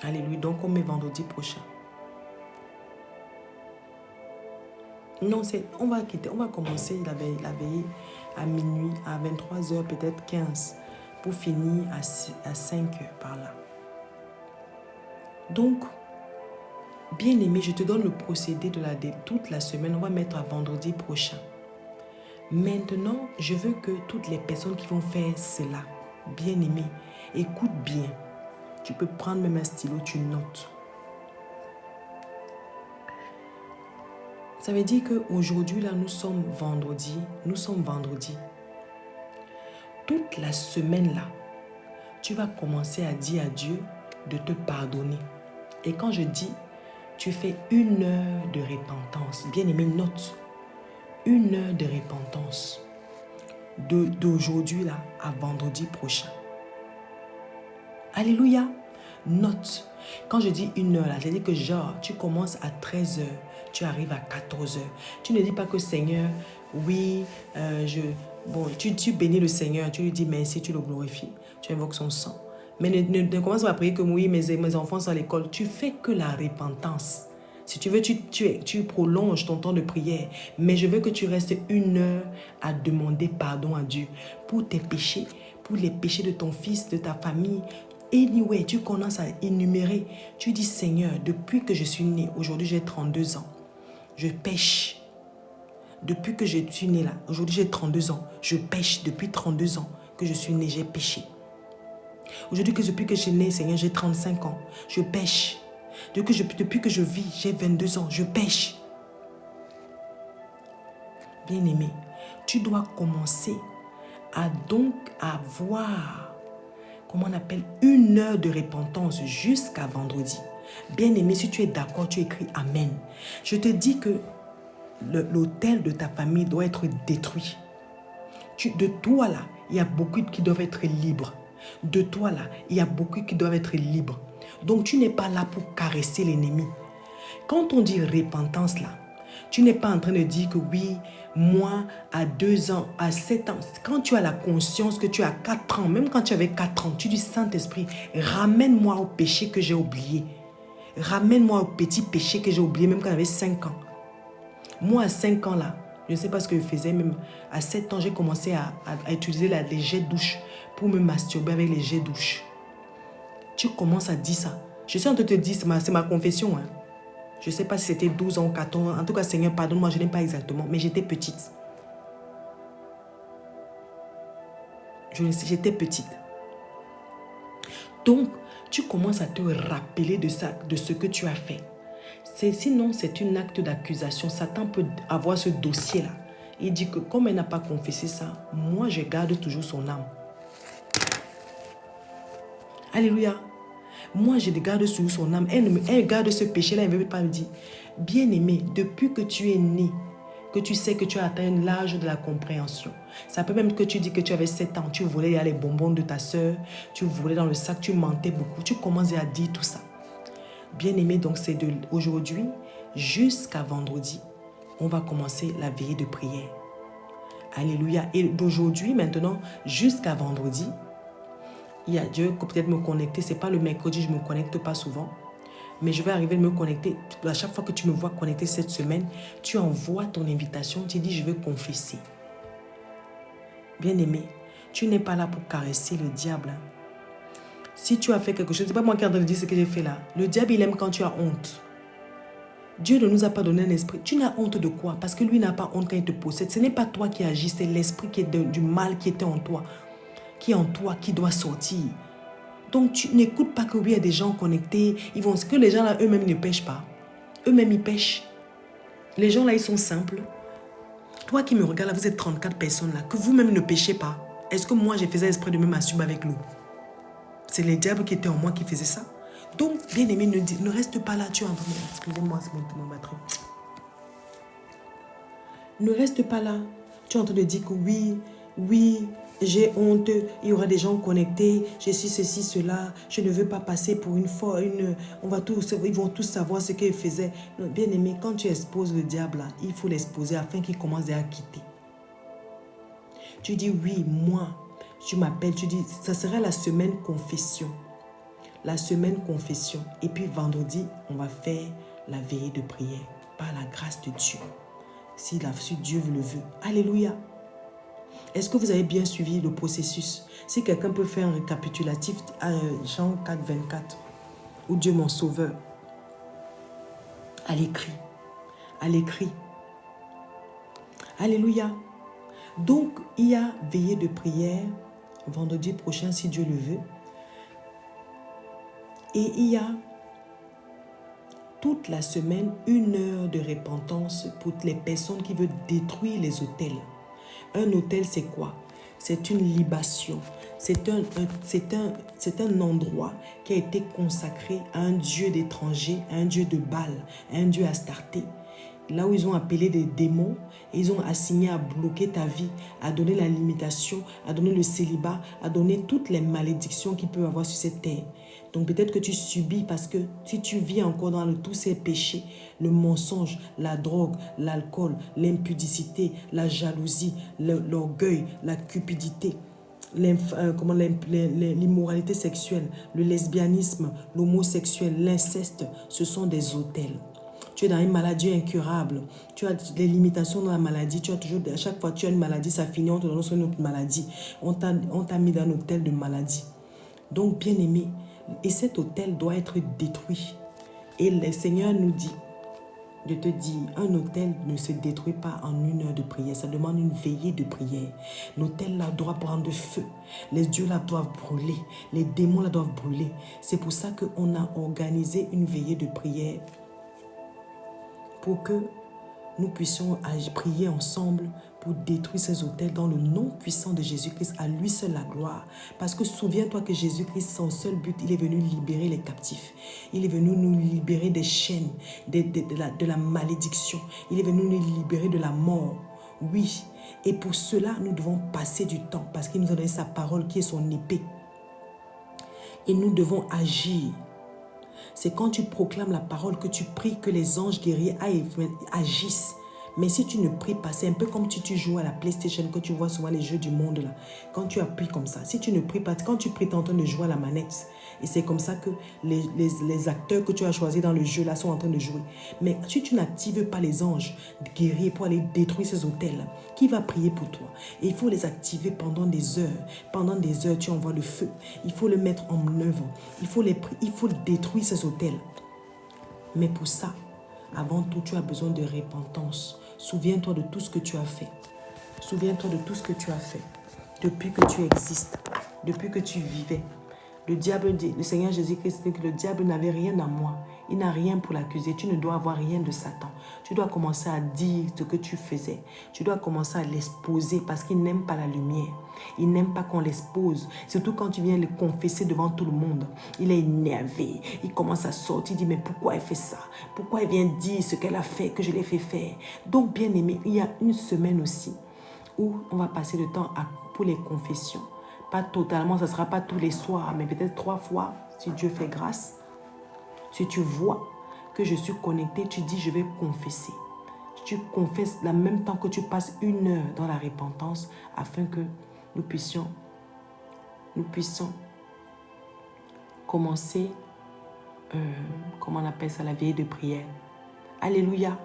Alléluia. Donc, on met vendredi prochain. Non, on va commencer la veillée à minuit, à 23h, peut-être 15, pour finir à 5h par là. Donc, bien aimé, je te donne le procédé de toute la semaine. On va mettre à vendredi prochain. Maintenant, je veux que toutes les personnes qui vont faire cela, bien aimé, écoute bien. Tu peux prendre même un stylo, tu notes. Ça veut dire qu'aujourd'hui, là, nous sommes vendredi. Toute la semaine, là, tu vas commencer à dire à Dieu de te pardonner. Et quand je dis, tu fais 1 heure de repentance. Bien aimé, note. 1 heure de repentance. D'aujourd'hui, là, à vendredi prochain. Alléluia. Note. Quand je dis 1 heure, là, c'est-à-dire que genre, tu commences à 13 heures. Tu arrives à 14 heures. Tu ne dis pas que Seigneur, oui, tu bénis le Seigneur, tu lui dis merci, tu le glorifies, tu invoques son sang. Mais ne commence pas à prier que oui, mes enfants sont à l'école. Tu fais que la repentance. Si tu veux, tu prolonges ton temps de prière. Mais je veux que tu restes 1 heure à demander pardon à Dieu pour tes péchés, pour les péchés de ton fils, de ta famille. Anyway, tu commences à énumérer. Tu dis, Seigneur, depuis que je suis né, aujourd'hui j'ai 32 ans. Je pêche. Depuis que je suis né là, aujourd'hui j'ai 32 ans. Je pêche depuis 32 ans que je suis né, j'ai péché. Aujourd'hui, depuis que je suis né, Seigneur, j'ai 35 ans. Je pêche. Depuis que je vis, j'ai 22 ans. Je pêche. Bien-aimé, tu dois commencer à donc avoir, comment on appelle, 1 heure de repentance jusqu'à vendredi. Bien-aimé, si tu es d'accord, tu écris Amen. Je te dis que l'autel de ta famille doit être détruit. De toi là, il y a beaucoup qui doivent être libres. De toi là, il y a beaucoup qui doivent être libres. Donc tu n'es pas là pour caresser l'ennemi. Quand on dit repentance là, tu n'es pas en train de dire que oui, moi à 2 ans, à 7 ans, quand tu as la conscience que tu as 4 ans, même quand tu avais 4 ans, tu dis Saint-Esprit, ramène-moi au péché que j'ai oublié. Ramène-moi au petit péché que j'ai oublié même quand j'avais 5 ans. Moi, à 5 ans, là, je ne sais pas ce que je faisais, même à 7 ans, j'ai commencé à utiliser les jets de douche pour me masturber avec les jets de douche. Tu commences à dire ça. Je suis en train de te dire, c'est ma confession. Hein. Je ne sais pas si c'était 12 ans ou 14 ans. En tout cas, Seigneur, pardonne-moi, je n'aime pas exactement, mais j'étais petite. J'étais petite. Donc, tu commences à te rappeler de ce que tu as fait. Sinon, c'est un acte d'accusation. Satan peut avoir ce dossier-là. Il dit que comme elle n'a pas confessé ça, moi, je garde toujours son âme. Alléluia. Moi, je garde toujours son âme. Elle garde ce péché-là. Elle ne veut pas me dire, bien-aimé, depuis que tu es né, que tu sais que tu as atteint l'âge de la compréhension. Ça peut même que tu dis que tu avais 7 ans, tu volais les bonbons de ta soeur, tu volais dans le sac, tu mentais beaucoup. Tu commences à dire tout ça. Bien-aimé, donc c'est d'aujourd'hui jusqu'à vendredi, on va commencer la veillée de prière. Alléluia. Et d'aujourd'hui maintenant jusqu'à vendredi, Dieu peut peut-être me connecter. Ce n'est pas le mercredi, je ne me connecte pas souvent. Mais je vais arriver à me connecter. À chaque fois que tu me vois connecter cette semaine, tu envoies ton invitation, tu dis je veux confesser. Bien-aimé, tu n'es pas là pour caresser le diable. Si tu as fait quelque chose, ce n'est pas moi qui ai en train de dire ce que j'ai fait là. Le diable, il aime quand tu as honte. Dieu ne nous a pas donné un esprit. Tu n'as honte de quoi? Parce que lui n'a pas honte quand il te possède. Ce n'est pas toi qui agis, c'est l'esprit qui est du mal qui était en toi. Qui est en toi, qui doit sortir. Donc, tu n'écoutes pas que oui, il y a des gens connectés. Ils vont, que les gens là, eux-mêmes, ne pêchent pas. Eux-mêmes, ils pêchent. Les gens là, ils sont simples. Toi qui me regardes là, vous êtes 34 personnes là, que vous-même ne pêchez pas. Est-ce que moi, je faisais esprit de me masturber avec l'eau? C'est les diables qui étaient en moi qui faisaient ça. Donc, bien aimé, ne reste pas là. Tu es en train de... Excusez-moi, c'est mon batterie. Ne reste pas là. Tu es en train de dire que oui, j'ai honte, il y aura des gens connectés, je suis ceci, cela, je ne veux pas passer pour ils vont tous savoir ce qu'ils faisaient. Bien aimé, quand tu exposes le diable, là, il faut l'exposer afin qu'il commence à quitter. Tu dis oui, moi, tu m'appelles, tu dis, ça sera la semaine confession. La semaine confession. Et puis vendredi, on va faire la veillée de prière par la grâce de Dieu. Si Dieu le veut. Alléluia. Est-ce que vous avez bien suivi le processus? Si quelqu'un peut faire un récapitulatif à Jean 4, 24, ou Dieu mon sauveur, à l'écrit. À l'écrit. Alléluia. Donc, il y a veillée de prière vendredi prochain, si Dieu le veut. Et il y a toute la semaine 1 heure de repentance pour les personnes qui veulent détruire les autels. Un autel, c'est quoi? C'est une libation. C'est un endroit qui a été consacré à un dieu d'étranger, à un dieu de Baal, à un dieu Astarté. Là où ils ont appelé des démons, ils ont assigné à bloquer ta vie, à donner la limitation, à donner le célibat, à donner toutes les malédictions qu'il peut avoir sur cette terre. Donc peut-être que tu subis parce que si tu vis encore dans tous ces péchés, le mensonge, la drogue, l'alcool, l'impudicité, la jalousie, l'orgueil, la cupidité, l'immoralité sexuelle, le lesbianisme, l'homosexuel, l'inceste, ce sont des autels. Tu es dans une maladie incurable, tu as des limitations dans la maladie, tu as toujours, à chaque fois que tu as une maladie, ça finit, on te donne une autre maladie. On t'a mis dans un hôtel de maladie. Donc, bien aimé, et cet hôtel doit être détruit. Et le Seigneur nous dit, de te dire, un hôtel ne se détruit pas en 1 heure de prière, ça demande une veillée de prière. L'hôtel là doit prendre feu, les dieux là doivent brûler, les démons là doivent brûler. C'est pour ça qu'on a organisé une veillée de prière pour que nous puissions prier ensemble pour détruire ces autels dans le nom puissant de Jésus-Christ, à lui seul la gloire. Parce que souviens-toi que Jésus-Christ, son seul but, il est venu libérer les captifs. Il est venu nous libérer des chaînes, de la malédiction. Il est venu nous libérer de la mort. Oui, et pour cela, nous devons passer du temps parce qu'il nous a donné sa parole qui est son épée. Et nous devons agir. C'est quand tu proclames la parole que tu pries que les anges guerriers agissent. Mais si tu ne pries pas, c'est un peu comme si tu joues à la PlayStation, que tu vois souvent les jeux du monde là. Quand tu appuies comme ça, si tu ne pries pas, quand tu pries, tu es en train de jouer à la manette. Et c'est comme ça que les acteurs que tu as choisis dans le jeu là sont en train de jouer. Mais si tu n'actives pas les anges guerriers pour aller détruire ces hôtels là, qui va prier pour toi? Et il faut les activer pendant des heures. Pendant des heures, tu envoies le feu. Il faut le mettre en œuvre. Il faut détruire ces hôtels. Mais pour ça, avant tout, tu as besoin de repentance. Souviens-toi de tout ce que tu as fait. Souviens-toi de tout ce que tu as fait. depuis que tu existes, depuis que tu vivais. Le diable dit, le Seigneur Jésus-Christ dit que le diable n'avait rien à moi. Il n'a rien pour l'accuser. Tu ne dois avoir rien de Satan. Tu dois commencer à dire ce que tu faisais. Tu dois commencer à l'exposer parce qu'il n'aime pas la lumière. Il n'aime pas qu'on l'expose. Surtout quand tu viens le confesser devant tout le monde. Il est énervé. Il commence à sortir. Il dit, mais pourquoi elle fait ça? Pourquoi elle vient dire ce qu'elle a fait, que je l'ai fait faire? Donc, bien aimé, il y a une semaine aussi où on va passer le temps pour les confessions. Pas totalement, ça ne sera pas tous les soirs, mais peut-être 3 fois, si Dieu fait grâce. Si tu vois que je suis connecté, tu dis, je vais confesser. Tu confesses en même temps que tu passes 1 heure dans la repentance afin que nous puissions commencer, comment on appelle ça, la veillée de prière. Alléluia.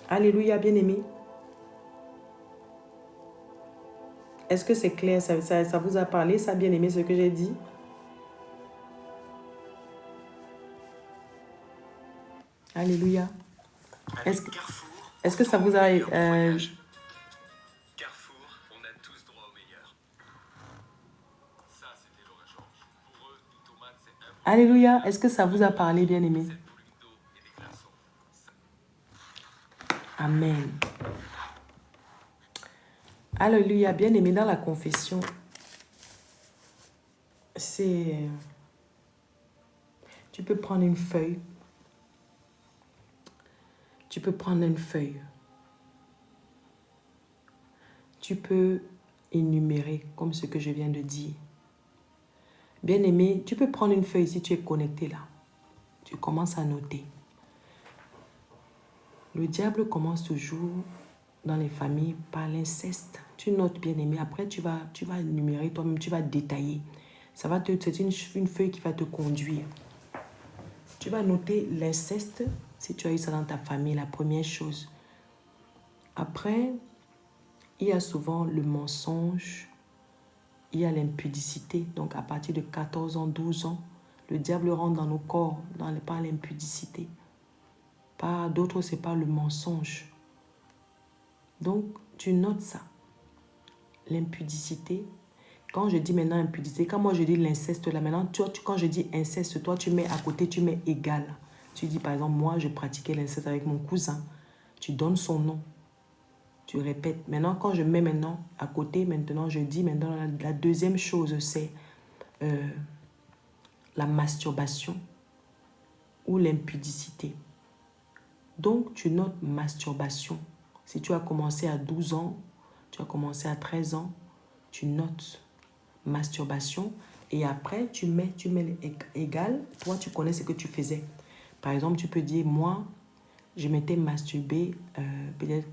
Alléluia, bien-aimé. Est-ce que c'est clair? Ça vous a parlé, ça, bien-aimé, ce que j'ai dit? Alléluia. Est-ce que ça vous a... Carrefour, on a tous droit au meilleur. Ça, c'était l'orage. Pour eux, une tomate, c'est Alléluia. Est-ce que ça vous a parlé, bien-aimé? Amen. Alléluia. Bien-aimé, dans la confession, c'est... Tu peux prendre une feuille. Tu peux prendre une feuille. Tu peux énumérer comme ce que je viens de dire. Bien-aimé, tu peux prendre une feuille si tu es connecté là. Tu commences à noter. Le diable commence toujours dans les familles par l'inceste. Tu notes, bien-aimé. Après, tu vas énumérer toi-même, tu vas détailler. C'est une feuille qui va te conduire. Tu vas noter l'inceste, si tu as eu ça dans ta famille, la première chose. Après, il y a souvent le mensonge, il y a l'impudicité. Donc, à partir de 14 ans, 12 ans, le diable rentre dans nos corps par l'impudicité. Par d'autres, c'est pas le mensonge. Donc, tu notes ça. L'impudicité. Quand je dis maintenant impudicité, quand moi je dis l'inceste là, maintenant, quand je dis inceste, toi tu mets à côté, tu mets égal. Tu dis par exemple, moi je pratiquais l'inceste avec mon cousin. Tu donnes son nom. Tu répètes. Maintenant, quand je mets maintenant à côté, maintenant je dis, maintenant la deuxième chose c'est la masturbation ou l'impudicité. Donc tu notes masturbation. Si tu as commencé à 12 ans, tu as commencé à 13 ans, tu notes masturbation et après tu mets égal. Toi tu connais ce que tu faisais. Par exemple, tu peux dire moi je m'étais masturbée peut-être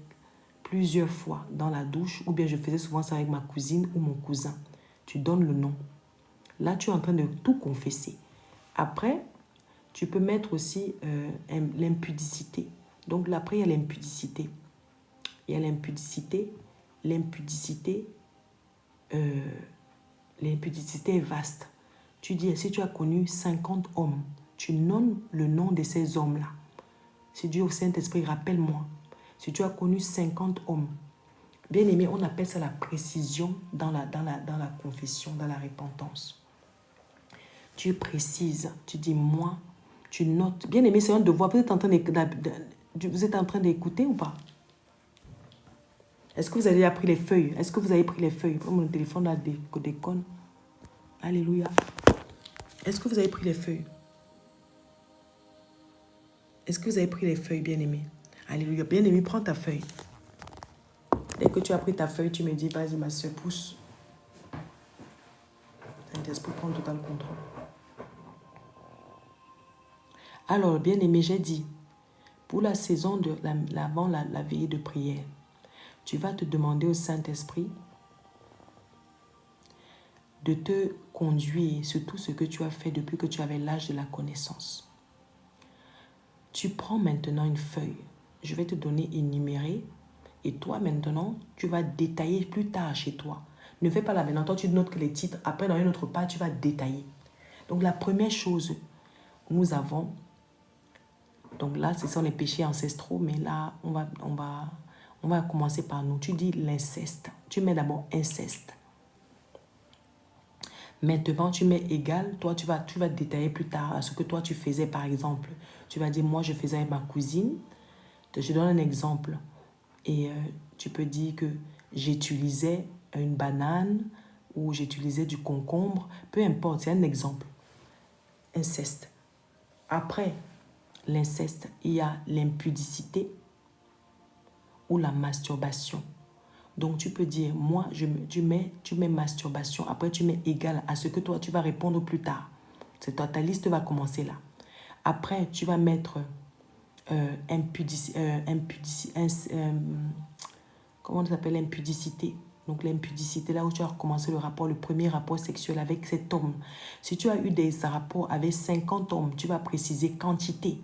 plusieurs fois dans la douche ou bien je faisais souvent ça avec ma cousine ou mon cousin. Tu donnes le nom. Là tu es en train de tout confesser. Après tu peux mettre aussi l'impudicité. Donc là après il y a l'impudicité. Il y a l'impudicité. L'impudicité est vaste. Tu dis, si tu as connu 50 hommes, tu nommes le nom de ces hommes-là. Si Dieu au Saint-Esprit, rappelle-moi. Si tu as connu 50 hommes, bien aimé, on appelle ça la précision dans la confession, dans la repentance. Tu précises, tu dis moi, tu notes. Bien aimé, c'est un devoir. Vous êtes en train d'écouter ou pas? Est-ce que vous avez appris les feuilles? Est-ce que vous avez pris les feuilles? Mon téléphone a déconne. Alléluia. Est-ce que vous avez pris les feuilles? Est-ce que vous avez pris les feuilles, bien-aimé? Alléluia. Bien-aimé, prends ta feuille. Dès que tu as pris ta feuille, tu me dis, vas-y, ma soeur, pousse. Saint-Esprit prend total contrôle. Alors, bien-aimé, j'ai dit, pour la saison avant la veillée de prière, tu vas te demander au Saint-Esprit de te conduire sur tout ce que tu as fait depuis que tu avais l'âge de la connaissance. Tu prends maintenant une feuille. Je vais te donner énumérer. Et toi, maintenant, tu vas détailler plus tard chez toi. Ne fais pas là maintenant. Toi, tu notes que les titres. Après, dans une autre page, tu vas détailler. Donc, la première chose, nous avons... Donc là, ce sont les péchés ancestraux. Mais là, on On va commencer par nous. Tu dis l'inceste. Tu mets d'abord inceste. Maintenant, tu mets égal. Toi, tu vas détailler plus tard ce que toi, tu faisais, par exemple. Tu vas dire, moi, je faisais avec ma cousine. Je donne un exemple. Et tu peux dire que j'utilisais une banane ou j'utilisais du concombre. Peu importe, c'est un exemple. Inceste. Après l'inceste, il y a l'impudicité ou la masturbation. Donc, tu peux dire, moi, tu mets masturbation. Après, tu mets égal à ce que toi, tu vas répondre plus tard. C'est toi, ta liste va commencer là. Après, tu vas mettre comment ça s'appelle, impudicité. Donc, l'impudicité, là où tu as recommencé le premier rapport sexuel avec cet homme. Si tu as eu des rapports avec 50 hommes, tu vas préciser quantité.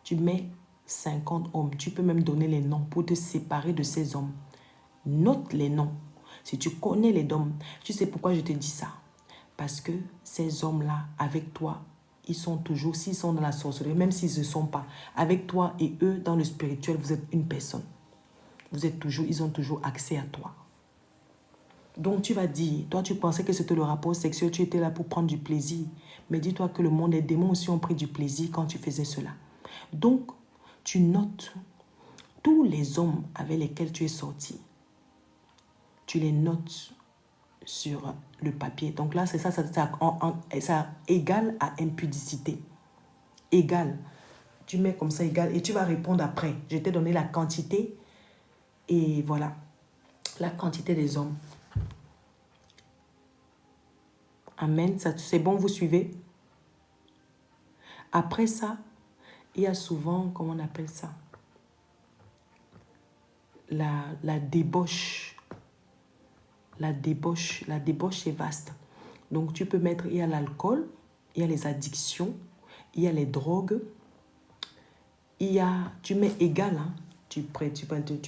Tu mets 50 hommes. Tu peux même donner les noms pour te séparer de ces hommes. Note les noms. Si tu connais les hommes, tu sais pourquoi je te dis ça. Parce que ces hommes-là, avec toi, ils sont toujours, s'ils sont dans la sorcellerie, même s'ils ne sont pas, avec toi et eux, dans le spirituel, vous êtes une personne. Vous êtes toujours, ils ont toujours accès à toi. Donc tu vas dire, toi tu pensais que c'était le rapport sexuel, tu étais là pour prendre du plaisir. Mais dis-toi que le monde des démons aussi ont pris du plaisir quand tu faisais cela. Donc, tu notes tous les hommes avec lesquels tu es sorti. Tu les notes sur le papier. Donc là, c'est ça égale à impudicité. Égal. Tu mets comme ça égal et tu vas répondre après. Je t'ai donné la quantité et voilà. La quantité des hommes. Amen. C'est bon, vous suivez? Après ça, il y a souvent, comment on appelle ça? La débauche. La débauche est vaste. Donc, tu peux mettre, il y a l'alcool, il y a les addictions, il y a les drogues, il y a, tu mets égal, hein, tu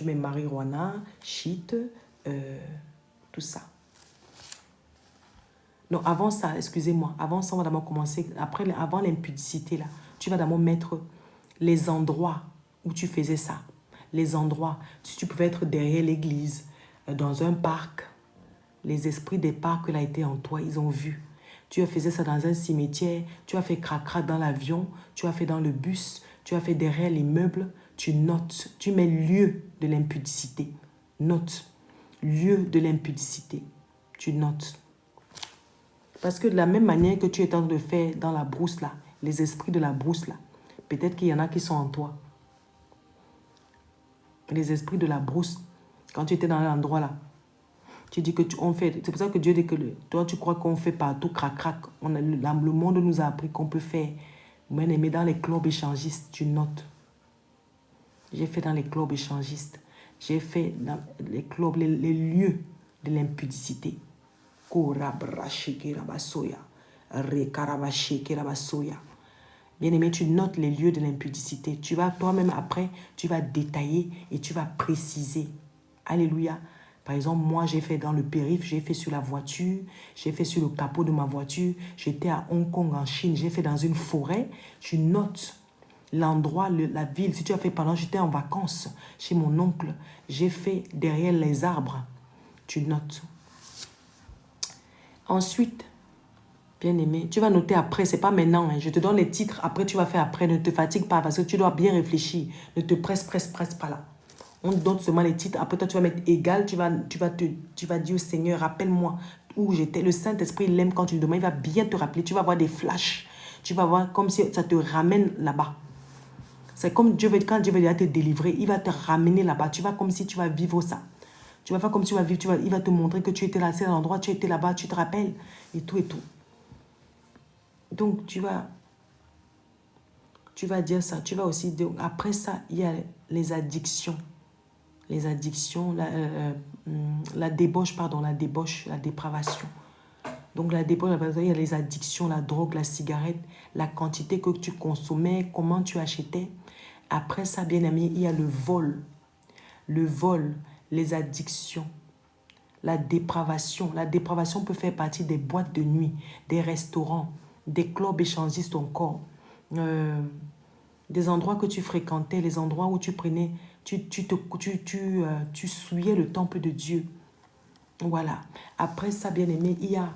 mets marijuana, shit, tout ça. Non, avant ça, excusez-moi, avant ça, on va d'abord commencer, avant l'impudicité, là, tu vas d'abord mettre les endroits où tu faisais ça. Les endroits, si tu pouvais être derrière l'église, dans un parc, les esprits des parcs là étaient en toi, ils ont vu. Tu as fait ça dans un cimetière, tu as fait crac-crac dans l'avion, tu as fait dans le bus, tu as fait derrière l'immeuble, tu notes, tu mets lieu de l'impudicité. Note, lieu de l'impudicité, tu notes. Parce que de la même manière que tu es en train de faire dans la brousse là, les esprits de la brousse là, peut-être qu'il y en a qui sont en toi. Les esprits de la brousse, quand tu étais dans l'endroit là, tu dis que on fait, c'est pour ça que Dieu dit que toi tu crois qu'on fait partout crac-crac. Le monde nous a appris qu'on peut faire. Mais dans les clubs échangistes, tu notes. J'ai fait dans les clubs échangistes. J'ai fait dans les clubs, les lieux de l'impudicité. Bien aimé, tu notes les lieux de l'impudicité. Tu vas toi-même après, tu vas détailler et tu vas préciser. Alléluia. Par exemple, moi, j'ai fait dans le périph', j'ai fait sur la voiture, j'ai fait sur le capot de ma voiture, j'étais à Hong Kong, en Chine, j'ai fait dans une forêt. Tu notes l'endroit, la ville. Si tu as fait pendant, j'étais en vacances chez mon oncle, j'ai fait derrière les arbres. Tu notes. Ensuite, bien aimé, tu vas noter après, c'est pas maintenant. Hein. Je te donne les titres, après tu vas faire après. Ne te fatigue pas parce que tu dois bien réfléchir. Ne te presse pas là. On te donne seulement les titres. Après toi, tu vas mettre égal. Tu vas dire au Seigneur, rappelle-moi où j'étais. Le Saint-Esprit, il aime quand tu le demandes. Il va bien te rappeler. Tu vas avoir des flashs. Tu vas voir comme si ça te ramène là-bas. C'est comme Dieu veut, quand Dieu veut déjà te délivrer, il va te ramener là-bas. Tu vas comme si tu vas vivre ça. Tu vas faire comme si tu vas vivre. Il va te montrer que tu étais là, c'est l'endroit, tu étais là-bas, tu te rappelles. Et tout et tout. Donc, tu vas dire ça. Tu vas aussi dire, après ça, il y a les addictions. Les addictions, la débauche, la dépravation. Donc, la débauche, il y a les addictions, la drogue, la cigarette, la quantité que tu consommais, comment tu achetais. Après ça, bien aimé, il y a le vol. Le vol, les addictions, la dépravation. La dépravation peut faire partie des boîtes de nuit, des restaurants, des clubs échangistes encore, des endroits que tu fréquentais, les endroits où tu prenais tu souillais le temple de Dieu. Voilà. Après ça, bien aimé, il y a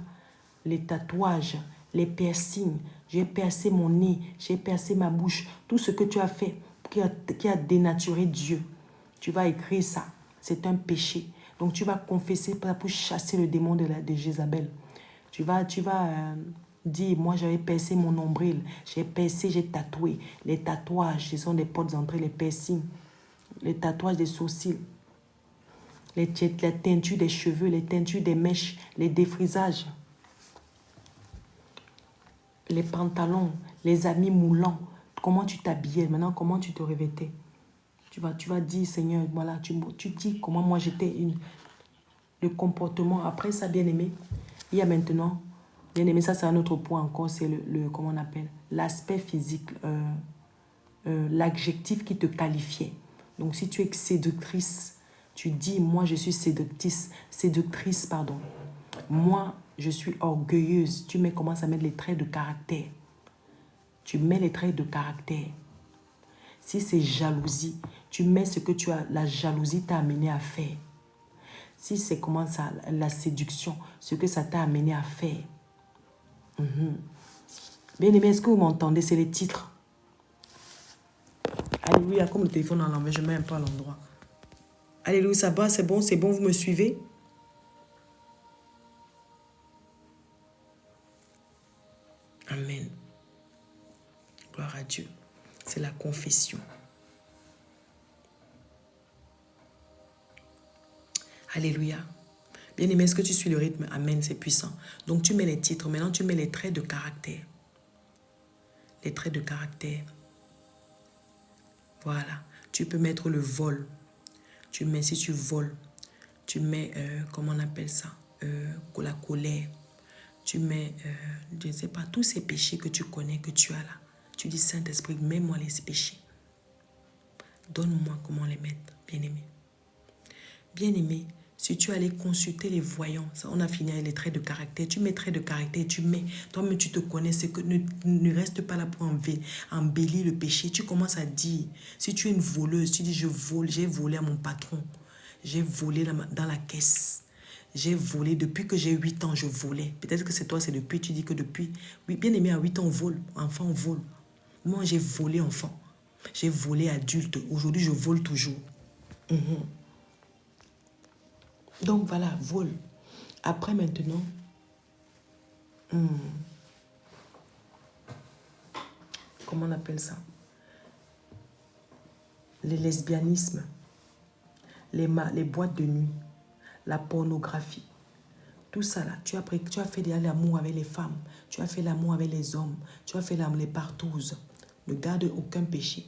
les tatouages, les piercings. J'ai percé mon nez, j'ai percé ma bouche. Tout ce que tu as fait qui a dénaturé Dieu. Tu vas écrire ça. C'est un péché. Donc tu vas confesser pour chasser le démon de Jézabel. Tu vas dire, moi j'avais percé mon nombril. J'ai percé, j'ai tatoué. Les tatouages, ce sont des portes d'entrée, les piercings. Les tatouages des sourcils. La teinture des cheveux, les teintures des mèches, les défrisages. Les pantalons, les habits moulants. Comment tu t'habillais, maintenant comment tu te revêtais. Tu vas dire, Seigneur, voilà, tu dis comment moi j'étais le comportement. Après ça, bien-aimé, il y a maintenant, bien-aimé, ça c'est un autre point encore, c'est comment on appelle, l'aspect physique, l'adjectif qui te qualifiait. Donc si tu es séductrice, tu dis, moi je suis séductrice, pardon. Moi, je suis orgueilleuse. Tu commences à mettre les traits de caractère. Tu mets les traits de caractère. Si c'est jalousie, tu mets ce que la jalousie t'a amené à faire. Si c'est comment ça, la séduction, ce que ça t'a amené à faire. Bien aimé, est-ce que vous m'entendez? C'est les titres. Alléluia, comme le téléphone en l'envers, je mets un peu à l'endroit. Alléluia, ça va, c'est bon, vous me suivez? Amen. Gloire à Dieu. C'est la confession. Alléluia. Bien-aimé, est-ce que tu suis le rythme? Amen, c'est puissant. Donc, tu mets les titres. Maintenant, tu mets les traits de caractère. Les traits de caractère. Voilà. Tu peux mettre le vol. Si tu voles, tu mets, comment on appelle ça? La colère. Tu mets, je ne sais pas, tous ces péchés que tu connais, que tu as là. Tu dis, Saint-Esprit, mets-moi les péchés. Donne-moi comment les mettre, bien-aimé. Bien-aimé, si tu allais consulter les voyants, ça, on a fini avec les traits de caractère, tu mets traits de caractère, tu mets, toi-même tu te connais, c'est que ne reste pas là pour embellir le péché. Tu commences à dire, si tu es une voleuse, tu dis, j'ai volé à mon patron, j'ai volé dans la caisse. J'ai volé depuis que j'ai 8 ans, je volais. Peut-être que c'est toi, c'est depuis, tu dis que depuis. Oui, bien aimé, à 8 ans, on vole. Enfant, on vole. Moi, j'ai volé enfant. J'ai volé adulte. Aujourd'hui, je vole toujours. Donc, voilà, vol. Après, maintenant, comment on appelle ça? Les lesbianismes, les boîtes de nuit, la pornographie. Tout ça là, tu as fait l'amour avec les femmes, tu as fait l'amour avec les hommes, tu as fait les partouzes. Ne garde aucun péché.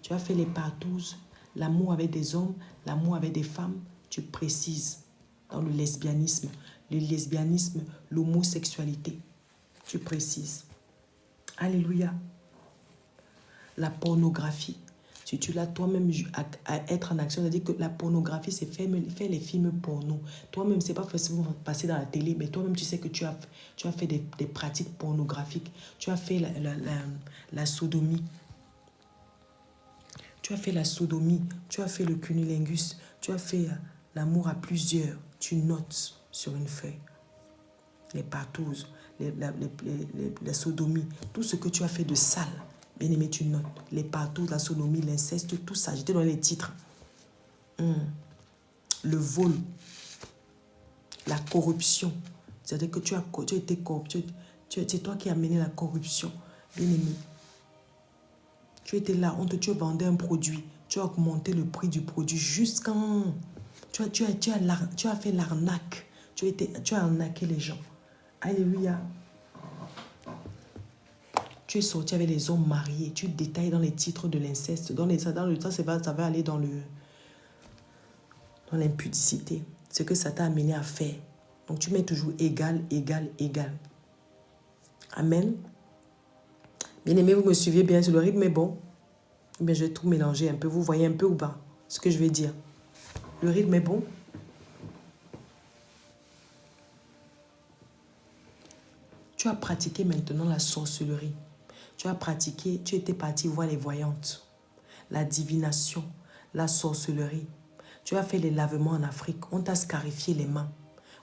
Tu as fait les partouzes, l'amour avec des hommes, l'amour avec des femmes, tu précises dans le lesbianisme, l'homosexualité. Tu précises. Alléluia. La pornographie. Si tu l'as toi-même à être en action, c'est-à-dire que la pornographie, c'est faire les films porno. Toi-même, c'est pas forcément passer dans la télé, mais toi-même, tu sais que tu as fait des pratiques pornographiques. Tu as fait la sodomie. Tu as fait la sodomie. Tu as fait le cunnilingus. Tu as fait l'amour à plusieurs. Tu notes sur une feuille. Les partouzes, la sodomie, tout ce que tu as fait de sale. Bien-aimé, tu notes. Les partouzes, la sodomie, l'inceste, tout ça. Je t'ai donné les titres. Le vol. La corruption. C'est-à-dire que tu as été corruptu. C'est toi qui as mené la corruption. Bien-aimé. Tu étais là, tu vendais un produit. Tu as augmenté le prix du produit jusqu'en... Tu as fait l'arnaque. Tu as arnaqué les gens. Alléluia. Tu es sorti avec les hommes mariés. Tu détailles dans les titres de l'inceste. Ça va aller dans l'impudicité. Ce que ça t'a amené à faire. Donc tu mets toujours égal, égal, égal. Amen. Bien-aimé, vous me suivez bien sur le rythme, mais bon. Mais je vais tout mélanger un peu. Vous voyez un peu ou pas ce que je vais dire? Le rythme est bon. Tu as pratiqué maintenant la sorcellerie. Tu as pratiqué, tu étais parti voir les voyantes. La divination, la sorcellerie. Tu as fait les lavements en Afrique. On t'a scarifié les mains.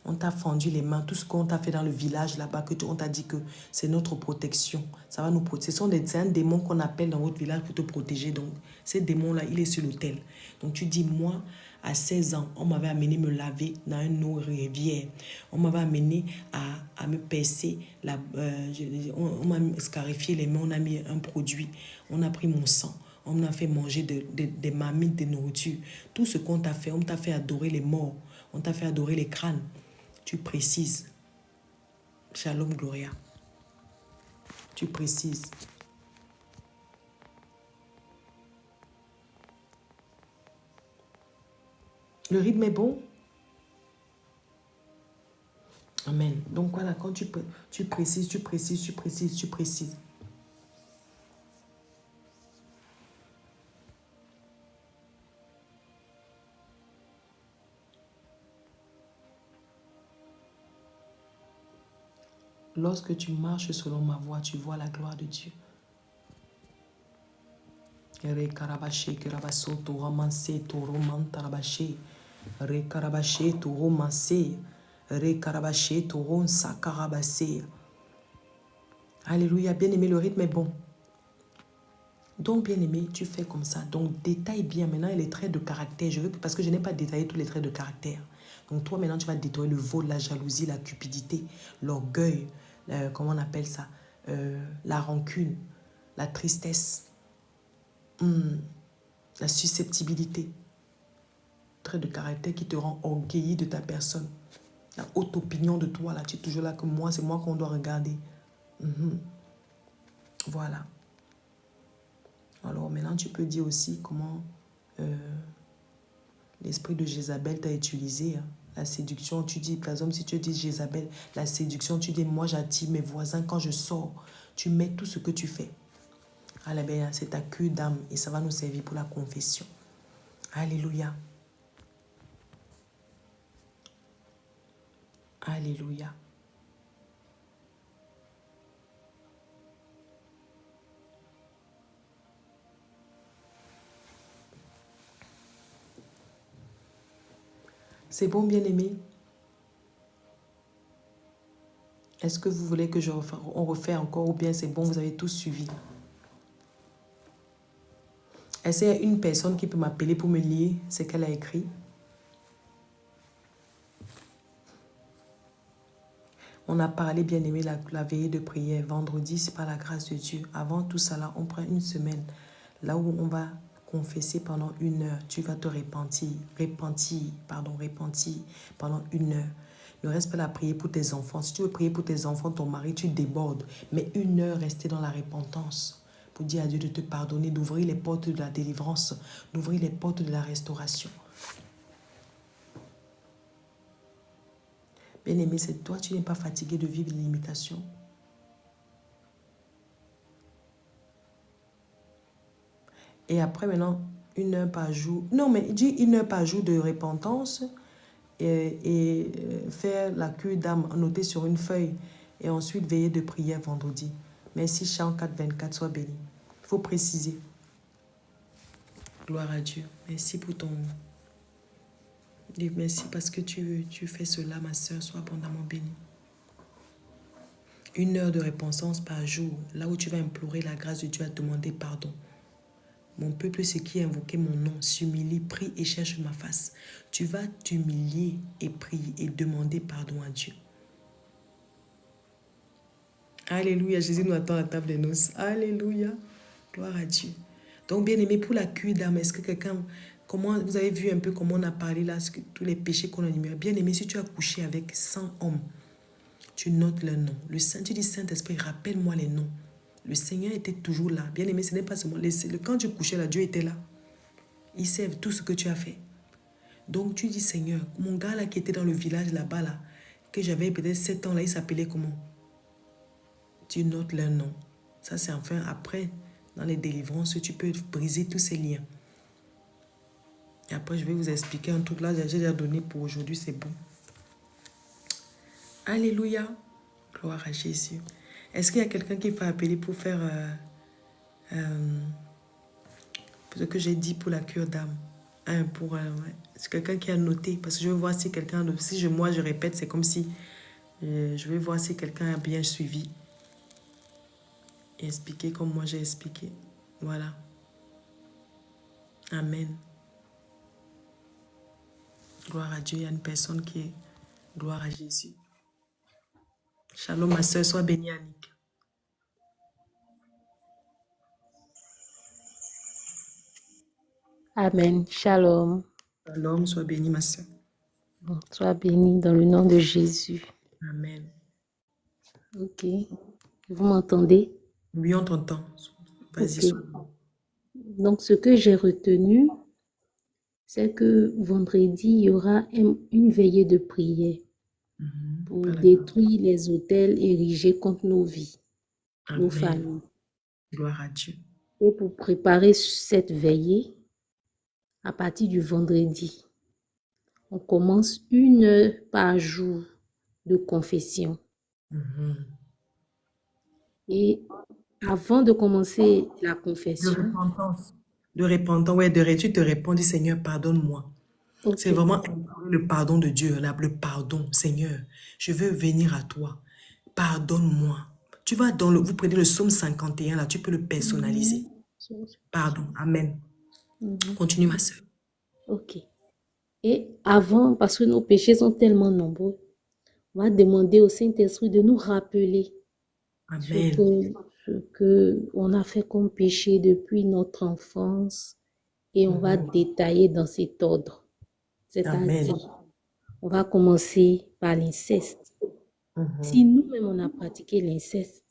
On t'a fendu les mains. Tout ce qu'on t'a fait dans le village là-bas, on t'a dit que c'est notre protection. Ça va nous protéger. C'est un démon qu'on appelle dans votre village pour te protéger. Donc, ce démon-là, il est sur l'autel. Donc, tu dis, moi, à 16 ans, on m'avait amené me laver dans une eau rivière. On m'avait amené à me percer. On m'a scarifié les mains. On a mis un produit. On a pris mon sang. On m'a fait manger des marmites, des nourritures. Tout ce qu'on t'a fait, on t'a fait adorer les morts. On t'a fait adorer les crânes. Tu précises. Shalom Gloria. Tu précises. Le rythme est bon. Amen. Donc voilà, quand tu précises, tu précises, tu précises, tu précises. Lorsque tu marches selon ma voie, tu vois la gloire de Dieu. Re karabaché, karabaso, to romancé, to roman tarabaché. Re karabaché, to romancé. Re karabaché, to ronsa karabassé. Alléluia, bien-aimé, le rythme est bon. Donc, bien-aimé, tu fais comme ça. Donc, détaille bien maintenant les traits de caractère. Parce que je n'ai pas détaillé tous les traits de caractère. Donc, toi, maintenant, tu vas détailler le vol, la jalousie, la cupidité, l'orgueil, comment on appelle ça, la rancune, la tristesse, la susceptibilité. Trait de caractère qui te rend orgueilleux de ta personne. La haute opinion de toi, là, tu es toujours là que moi, c'est moi qu'on doit regarder. Voilà. Alors maintenant, tu peux dire aussi comment l'esprit de Jézabel t'a utilisé. Hein. La séduction, tu dis, par exemple, si tu dis Jézabel, la séduction, tu dis, moi j'attire mes voisins quand je sors. Tu mets tout ce que tu fais. Allez, bien, c'est ta queue d'âme et ça va nous servir pour la confession. Alléluia. Alléluia. C'est bon, bien-aimé? Est-ce que vous voulez que on refait encore ou bien c'est bon, vous avez tous suivi? Est-ce qu'il y a une personne qui peut m'appeler pour me lire ce qu'elle a écrit? On a parlé, bien-aimé, la veillée de prière. Vendredi, c'est par la grâce de Dieu. Avant tout ça, là, on prend une semaine. Là où on va confesser pendant 1 heure. Tu vas te repentir pendant 1 heure. Ne reste pas là à prier pour tes enfants. Si tu veux prier pour tes enfants, ton mari, tu débordes. Mais 1 heure, rester dans la repentance. Pour dire à Dieu de te pardonner, d'ouvrir les portes de la délivrance, d'ouvrir les portes de la restauration. Bien-aimé, c'est toi, tu n'es pas fatigué de vivre les limitations. Et après, maintenant, 1 heure par jour. Non, mais dis 1 heure par jour de repentance et faire la cure d'âme, noter sur une feuille et ensuite veiller de prière vendredi. Merci, Chant 4-24, sois béni. Il faut préciser. Gloire à Dieu. Merci pour ton... Merci parce que tu fais cela, ma soeur, sois abondamment bénie. 1 heure de repentance par jour, là où tu vas implorer la grâce de Dieu à demander pardon. Mon peuple, ce qui a invoqué mon nom, s'humilie, prie et cherche ma face. Tu vas t'humilier et prier et demander pardon à Dieu. Alléluia, Jésus nous attend à la table des noces. Alléluia, gloire à Dieu. Donc, bien aimé, pour la cure d'âme, est-ce que quelqu'un... Comment, vous avez vu un peu comment on a parlé là, tous les péchés qu'on a énumérés. Bien aimé, si tu as couché avec 100 hommes, tu notes leurs noms. Tu dis, Saint-Esprit, rappelle-moi les noms. Le Seigneur était toujours là. Bien aimé, ce n'est pas seulement... Quand tu couchais là, Dieu était là. Il sait tout ce que tu as fait. Donc, tu dis, Seigneur, mon gars là qui était dans le village là-bas, là, que j'avais peut-être 7 ans, là, il s'appelait comment? Tu notes leur nom. Ça, c'est enfin après, dans les délivrances, tu peux briser tous ces liens. Et après, je vais vous expliquer un truc là. J'ai déjà donné pour aujourd'hui, c'est bon. Alléluia. Gloire à Jésus. Est-ce qu'il y a quelqu'un qui peut appeler pour faire ce que j'ai dit pour la cure d'âme? Ouais. C'est quelqu'un qui a noté. Parce que je veux voir si quelqu'un... Si moi, je répète, c'est comme si... je vais voir si quelqu'un a bien suivi. Et expliqué comme moi j'ai expliqué. Voilà. Amen. Gloire à Dieu. Il y a une personne qui est... Gloire à Jésus. Shalom, ma soeur. Sois bénie, Annick. Amen. Shalom. Shalom, sois bénie, ma soeur. Sois béni dans le nom de Jésus. Amen. Ok. Vous m'entendez? Oui, on t'entend. Vas-y, Ok. sois. Donc, ce que j'ai retenu, c'est que vendredi, il y aura une veillée de prière pour Par la- détruire les autels érigés contre nos vies, nos Amen. familles. Gloire à Dieu. Et pour préparer cette veillée, à partir du vendredi, on commence 1 heure par jour de confession. Et avant de commencer la De confession, repentance. De repentance, ouais, tu te réponds, dis Seigneur, pardonne-moi. ok, C'est vraiment le pardon de Dieu, là, le pardon. Seigneur, je veux venir à toi. Pardonne-moi. Tu vas vous prenez le psaume 51, là, tu peux le personnaliser. Pardon. Amen. Continue, ma soeur. ok. Et avant, parce que nos péchés sont tellement nombreux, on va demander au Saint-Esprit de nous rappeler Amen. ce que on a fait comme péché depuis notre enfance et on va détailler dans cet ordre. Amen. C'est-à-dire, on va commencer par l'inceste. Si nous-mêmes on a pratiqué l'inceste,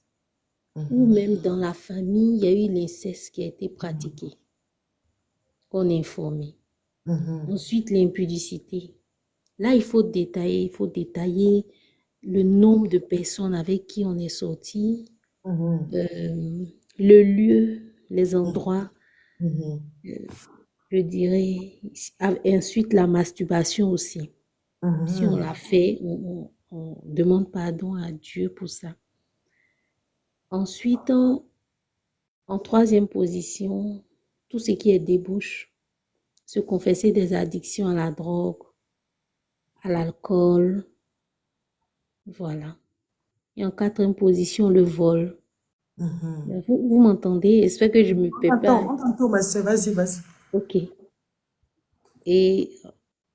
ou même dans la famille, il y a eu l'inceste qui a été pratiqué, qu'on est informé. Ensuite, l'impudicité. Là, il faut détailler le nombre de personnes avec qui on est sorti, le lieu, les endroits, je dirais, ensuite la masturbation aussi. Si on l'a fait, on demande pardon à Dieu pour ça. Ensuite, en troisième position, tout ce qui est débauche, se confesser des addictions à la drogue, à l'alcool, voilà. Et en quatrième position, le vol. Vous m'entendez? J'espère que je me perds pas. Attends, ma soeur, vas-y. Ok. Et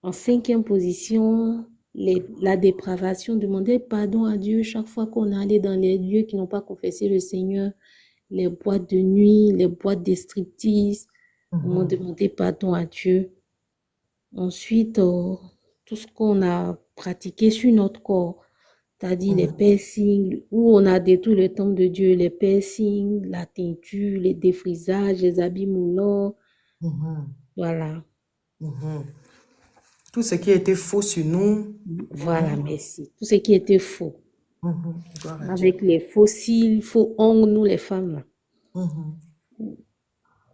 en cinquième position, la dépravation, demander pardon à Dieu chaque fois qu'on est allé dans les lieux qui n'ont pas confessé le Seigneur, les boîtes de nuit, les boîtes de striptease. On m'a demandé pardon à Dieu. Ensuite, tout ce qu'on a pratiqué sur notre corps, c'est-à-dire les piercings, où on a détruit le temple de Dieu, les piercings, la teinture, les défrisages, les habits moulants, voilà. Tout ce qui a été faux sur nous. Voilà, merci. Tout ce qui était faux. Gloire à Dieu. Avec les fossiles, faux ongles, nous les femmes.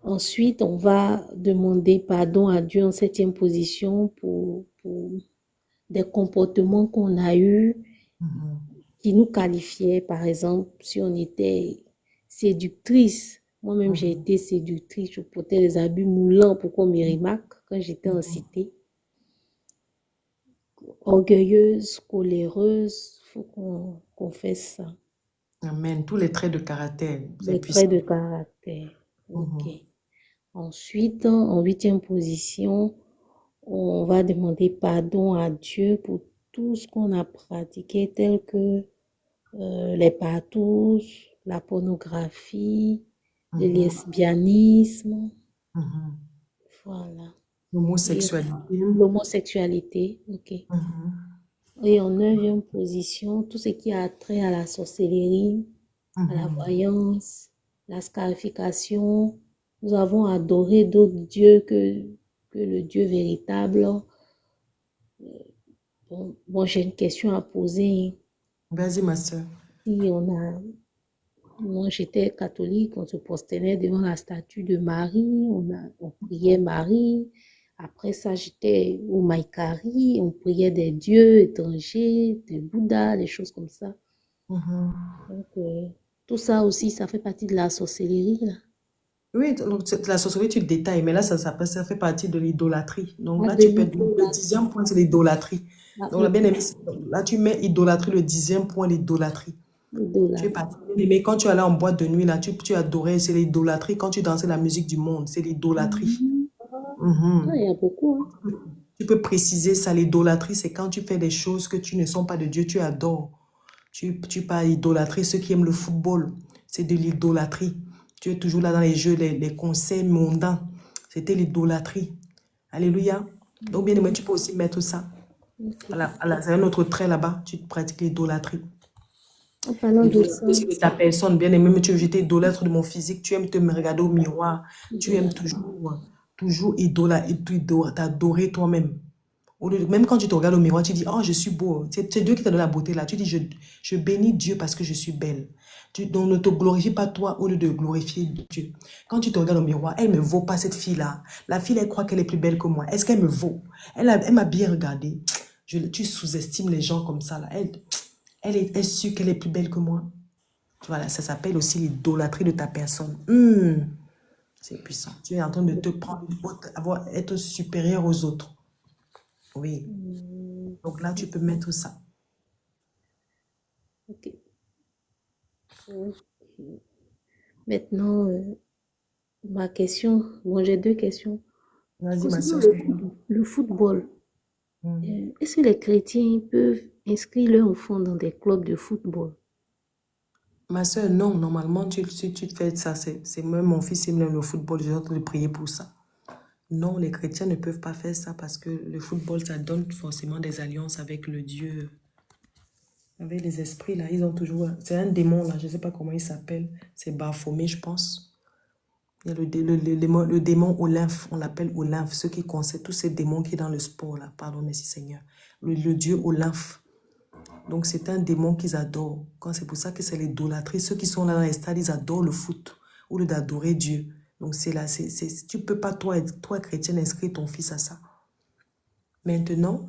Ensuite, on va demander pardon à Dieu en septième position pour des comportements qu'on a eus qui nous qualifiaient. Par exemple, si on était séductrice, moi-même j'ai été séductrice, je portais des habits moulants pour qu'on me remarque quand j'étais en cité. Orgueilleuse, coléreuse, il faut qu'on fasse ça. Amen. Tous les traits de caractère. Les traits de caractère. Ok. Ensuite, en huitième position, on va demander pardon à Dieu pour tout ce qu'on a pratiqué, tel que les patous, la pornographie, le lesbianisme, voilà. L'homosexualité. L'homosexualité, ok. Et en neuvième position, tout ce qui a trait à la sorcellerie, à la voyance, la scarification. Nous avons adoré d'autres dieux que le Dieu véritable. Bon, j'ai une question à poser. Vas-y, ma soeur. Si moi j'étais catholique, on se prosternait devant la statue de Marie, on priait Marie. Après ça, j'étais au Maïkari, on priait des dieux étrangers, des Bouddhas, des choses comme ça. Donc, tout ça aussi, ça fait partie de la sorcellerie, là. Oui, donc la sorcellerie, tu le détailles, mais là, ça fait partie de l'idolâtrie. Donc La là, tu peux être, le demi-idolâtrie. 10e point, c'est l'idolâtrie. La Donc, la bien-aimée, là, tu mets idolâtrie, le 10e point, l'idolâtrie. Tu es idolâtrie. parti, bien-aimé, quand tu allais en boîte de nuit, là, tu adorais, c'est l'idolâtrie. Quand tu dansais la musique du monde, c'est l'idolâtrie. Mhm. Ah, Mhm. il y a beaucoup, hein. Tu peux préciser ça, l'idolâtrie, c'est quand tu fais des choses que tu ne sont pas de Dieu, tu adores. Tu pas idolâtrer ceux qui aiment le football. C'est de l'idolâtrie. Tu es toujours là dans les jeux, les conseils mondains. C'était l'idolâtrie. Alléluia. Donc, bien aimé, tu peux aussi mettre ça. Ok. C'est un autre trait là-bas. Tu pratiques l'idolâtrie. En parlant de ça, L'idolâtrie de ta personne, bien aimé, mais tu veux jeter idolâtre de mon physique. Tu aimes te me regarder au miroir. Tu aimes idolâtrie. toujours t'adorer toi-même. Même quand tu te regardes au miroir, tu dis, oh, je suis beau. C'est Dieu qui t'a donné la beauté là. Tu dis, je bénis Dieu parce que je suis belle. Donc, ne te glorifie pas toi au lieu de glorifier Dieu. Quand tu te regardes au miroir, elle ne me vaut pas cette fille-là. La fille, elle croit qu'elle est plus belle que moi. Est-ce qu'elle me vaut? Elle m'a bien regardé. Tu sous-estimes les gens comme ça là. Elle est sûre qu'elle est plus belle que moi. Voilà, ça s'appelle aussi l'idolâtrie de ta personne. C'est puissant. Tu es en train de te prendre, être supérieur aux autres. Oui. Hmm, Donc là, tu peux mettre ça. ok. Ok. Maintenant, ma question, bon, j'ai deux questions. Vas-y, ma Concernant soeur. le football, Hmm. est-ce que les chrétiens peuvent inscrire leurs enfants dans des clubs de football? Ma soeur, non, normalement, si tu fais ça, c'est même mon fils, il aime le football, j'ai hâte de prier pour ça. Non, les chrétiens ne peuvent pas faire ça parce que le football, ça donne forcément des alliances avec le Dieu, avec les esprits, là. Ils ont toujours, c'est un démon, là, je ne sais pas comment il s'appelle. C'est Baphomet, je pense. Il y a le démon Olympe, on l'appelle Olympe, ceux qui concernent tous ces démons qui sont dans le sport, là. Pardon, merci Seigneur. Le Dieu Olympe. Donc, c'est un démon qu'ils adorent. C'est pour ça que c'est l'idolâtrie. Ceux qui sont là dans les stades, ils adorent le foot au lieu d'adorer Dieu. Donc, c'est là, tu ne peux pas, toi, chrétien, inscrire ton fils à ça. Maintenant,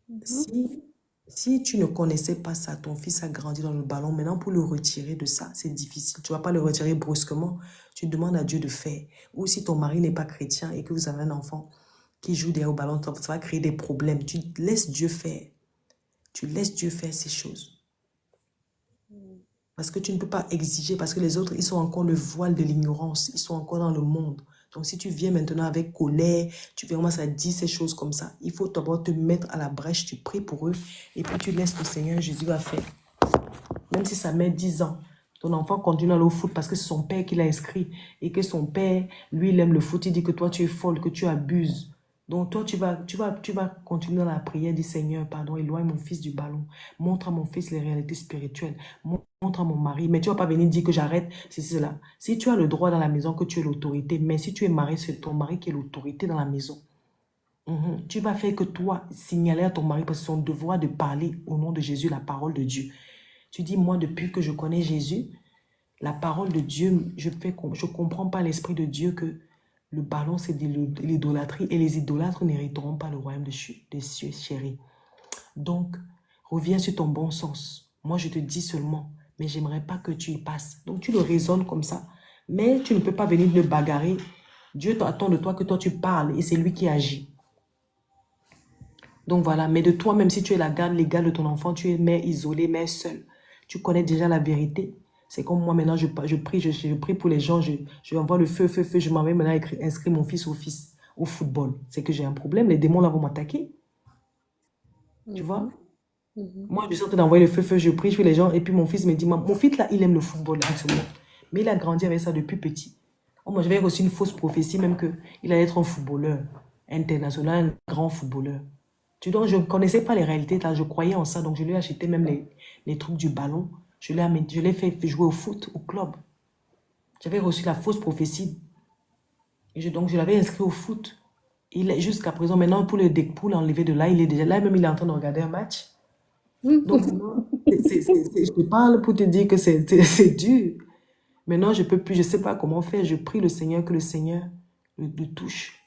Mhm. si tu ne connaissais pas ça, ton fils a grandi dans le ballon, maintenant, pour le retirer de ça, c'est difficile. Tu ne vas pas le retirer brusquement. Tu demandes à Dieu de faire. Ou si ton mari n'est pas chrétien et que vous avez un enfant qui joue derrière au ballon, ça va créer des problèmes. Tu laisses Dieu faire. Tu laisses Dieu faire ces choses. Parce que tu ne peux pas exiger, parce que les autres, ils sont encore le voile de l'ignorance, ils sont encore dans le monde. Donc si tu viens maintenant avec colère, tu commences à dire ces choses comme ça, il faut d'abord te mettre à la brèche, tu pries pour eux, et puis tu laisses le Seigneur Jésus va faire. Même si ça met 10 ans, ton enfant continue à aller au foot parce que c'est son père qui l'a inscrit, et que son père, lui, il aime le foot, il dit que toi, tu es folle, que tu abuses. Donc toi, tu vas continuer dans la prière du Seigneur, pardon, éloigne mon fils du ballon. Montre à mon fils les réalités spirituelles. Montre à mon mari. Mais tu ne vas pas venir dire que j'arrête, c'est cela. Si tu as le droit dans la maison, que tu es l'autorité, mais si tu es marié, c'est ton mari qui est l'autorité dans la maison. Tu vas faire que toi, signaler à ton mari, parce que c'est son devoir de parler au nom de Jésus, la parole de Dieu. Tu dis, moi, depuis que je connais Jésus, la parole de Dieu, je ne comprends pas l'esprit de Dieu que le ballon, c'est de l'idolâtrie et les idolâtres n'hériteront pas le royaume des cieux, chérie. Donc, reviens sur ton bon sens. Moi, je te dis seulement, mais j'aimerais pas que tu y passes. Donc, tu le raisonnes comme ça. Mais tu ne peux pas venir le bagarrer. Dieu attend de toi que toi, tu parles et c'est lui qui agit. Donc, voilà. Mais de toi, même si tu es la garde légale de ton enfant, tu es mère isolée, mère seule. Tu connais déjà la vérité. C'est comme moi, maintenant, je prie, je prie pour les gens, je envoie le feu, feu, feu, je m'en vais maintenant inscrire mon fils au football. C'est que j'ai un problème, les démons là vont m'attaquer. Tu vois? Mhm. Mhm. Moi, je suis en train d'envoyer le feu, feu, je prie, je fais les gens, et puis mon fils me dit, mon fils là, il aime le football actuellement. Mais il a grandi avec ça depuis petit. Oh, moi, j'avais reçu une fausse prophétie, même qu'il allait être un footballeur international, un grand footballeur. Donc, je ne connaissais pas les réalités, là, je croyais en ça, donc je lui ai acheté même les trucs du ballon. Je l'ai fait jouer au foot, au club. J'avais reçu la fausse prophétie. Donc, je l'avais inscrit au foot. Jusqu'à présent, maintenant, pour l'enlever de là, il est déjà là, même il est en train de regarder un match. Donc, maintenant, je te parle pour te dire que c'est dur. Maintenant, je peux plus, je ne sais pas comment faire. Je prie le Seigneur que le Seigneur le touche.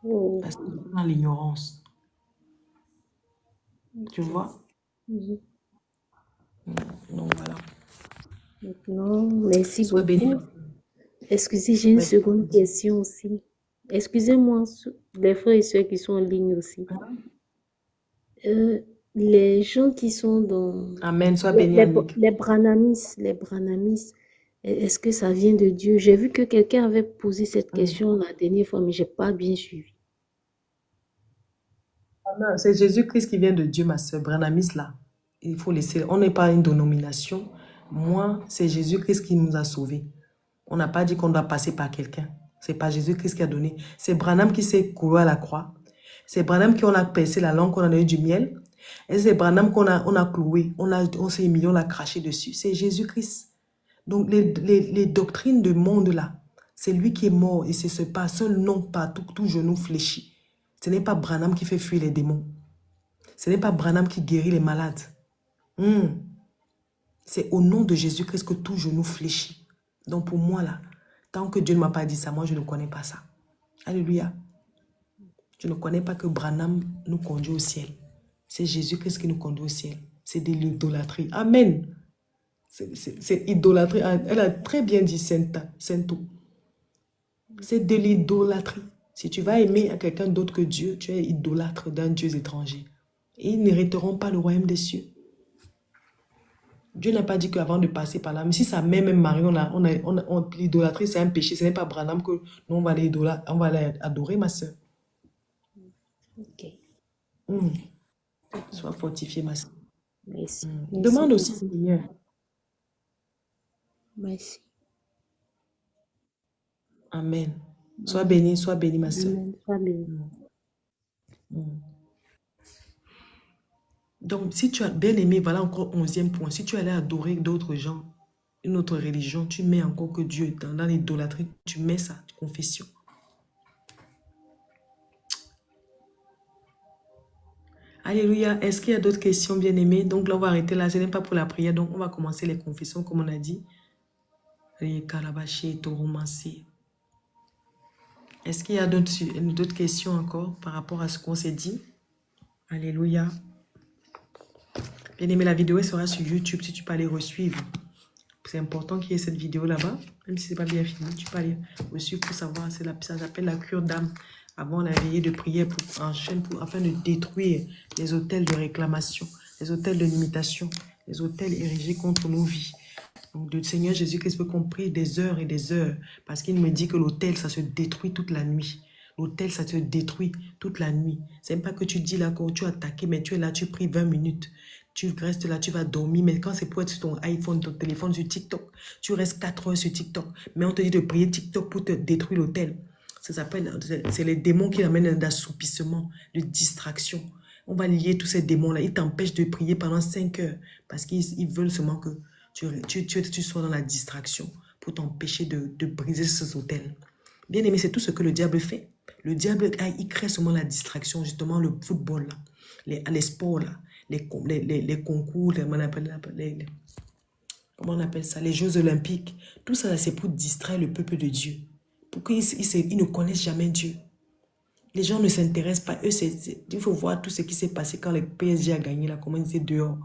Oh. Parce qu'il est dans l'ignorance. Tu Ok. vois? Mhm. Donc, voilà. Maintenant, merci Sois béni. beaucoup. Excusez, j'ai une Mais seconde question aussi. Excusez-moi, les frères et sœurs qui sont en ligne aussi. Euh, les gens qui sont dans Amen, sois béni, Annick. les branamis, est-ce que ça vient de Dieu? J'ai vu que quelqu'un avait posé cette question la dernière fois, mais j'ai pas bien suivi. Non, c'est Jésus-Christ qui vient de Dieu, ma soeur. Branamis, là. Il faut laisser. On n'est pas une dénomination. Moi, c'est Jésus-Christ qui nous a sauvés. On n'a pas dit qu'on doit passer par quelqu'un. C'est pas Jésus-Christ qui a donné. C'est Branham qui s'est couru à la croix. C'est Branham qui on a percé la langue, qu'on a donné du miel. Et c'est Branham on a cloué. On s'est humilié, on a craché dessus. C'est Jésus-Christ. Donc, les doctrines du monde, là, c'est lui qui est mort. Et c'est ce pas seul nom, pas tout genou fléchi. Ce n'est pas Branham qui fait fuir les démons. Ce n'est pas Branham qui guérit les malades. C'est au nom de Jésus-Christ que tout genou fléchit. Donc pour moi, là, tant que Dieu ne m'a pas dit ça, moi, je ne connais pas ça. Alléluia. Je ne connais pas que Branham nous conduit au ciel. C'est Jésus-Christ qui nous conduit au ciel. C'est de l'idolâtrie. Amen. C'est idolâtrie. Elle a très bien dit Sainto. C'est de l'idolâtrie. Si tu vas aimer à quelqu'un d'autre que Dieu, tu es idolâtre d'un Dieu étranger. Et ils n'hériteront pas le royaume des cieux. Dieu n'a pas dit qu'avant de passer par là, mais si sa mère, même Marie, l'idolâtrie, c'est un péché. Ce n'est pas Branham que nous, on va l'adorer, ma soeur. Ok. Sois fortifiée, ma soeur. Merci. Demande aussi, Seigneur. Merci. Amen. Sois béni, ma soeur. Amen. Sois béni. Donc, si tu as bien aimé, voilà encore 11e point. Si tu allais adorer d'autres gens, une autre religion, tu mets encore que Dieu dans l'idolâtrie, tu mets ça, confession. Alléluia. Est-ce qu'il y a d'autres questions, bien aimées? Donc là, on va arrêter là. Ce n'est pas pour la prière. Donc, on va commencer les confessions, comme on a dit. Est-ce qu'il y a d'autres questions encore par rapport à ce qu'on s'est dit? Alléluia. Bien aimé, la vidéo sera sur YouTube si tu peux aller resuivre. C'est important qu'il y ait cette vidéo là-bas. Même si ce n'est pas bien fini, tu peux aller resuivre pour savoir. Ça s'appelle la cure d'âme. Avant la veillée de prière afin de détruire les autels de réclamation, les autels de limitation, les autels érigés contre nos vies. Donc, le Seigneur Jésus-Christ veut qu'on prie des heures et des heures, parce qu'il me dit que l'autel, ça se détruit toute la nuit. L'autel, ça se détruit toute la nuit. C'est même pas que tu dis là, quand tu as attaqué, mais tu es là, tu pries 20 minutes. Tu restes là, tu vas dormir, mais quand c'est pour être sur ton iPhone, ton téléphone, sur TikTok, tu restes 4 heures sur TikTok. Mais on te dit de prier TikTok pour te détruire l'autel. C'est les démons qui amènent d'assoupissement, de distraction. On va lier tous ces démons-là. Ils t'empêchent de prier pendant 5 heures parce qu'ils veulent seulement que tu sois dans la distraction pour t'empêcher de briser ces autels. Bien aimé, c'est tout ce que le diable fait. Le diable, il crée seulement la distraction, justement le football, là, les sports, là, les concours, comment on appelle ça, les Jeux olympiques. Tout ça, c'est pour distraire le peuple de Dieu. Pour qu'ils ne connaissent jamais Dieu. Les gens ne s'intéressent pas. Il faut voir tout ce qui s'est passé quand le PSG a gagné, là, comment ils étaient dehors.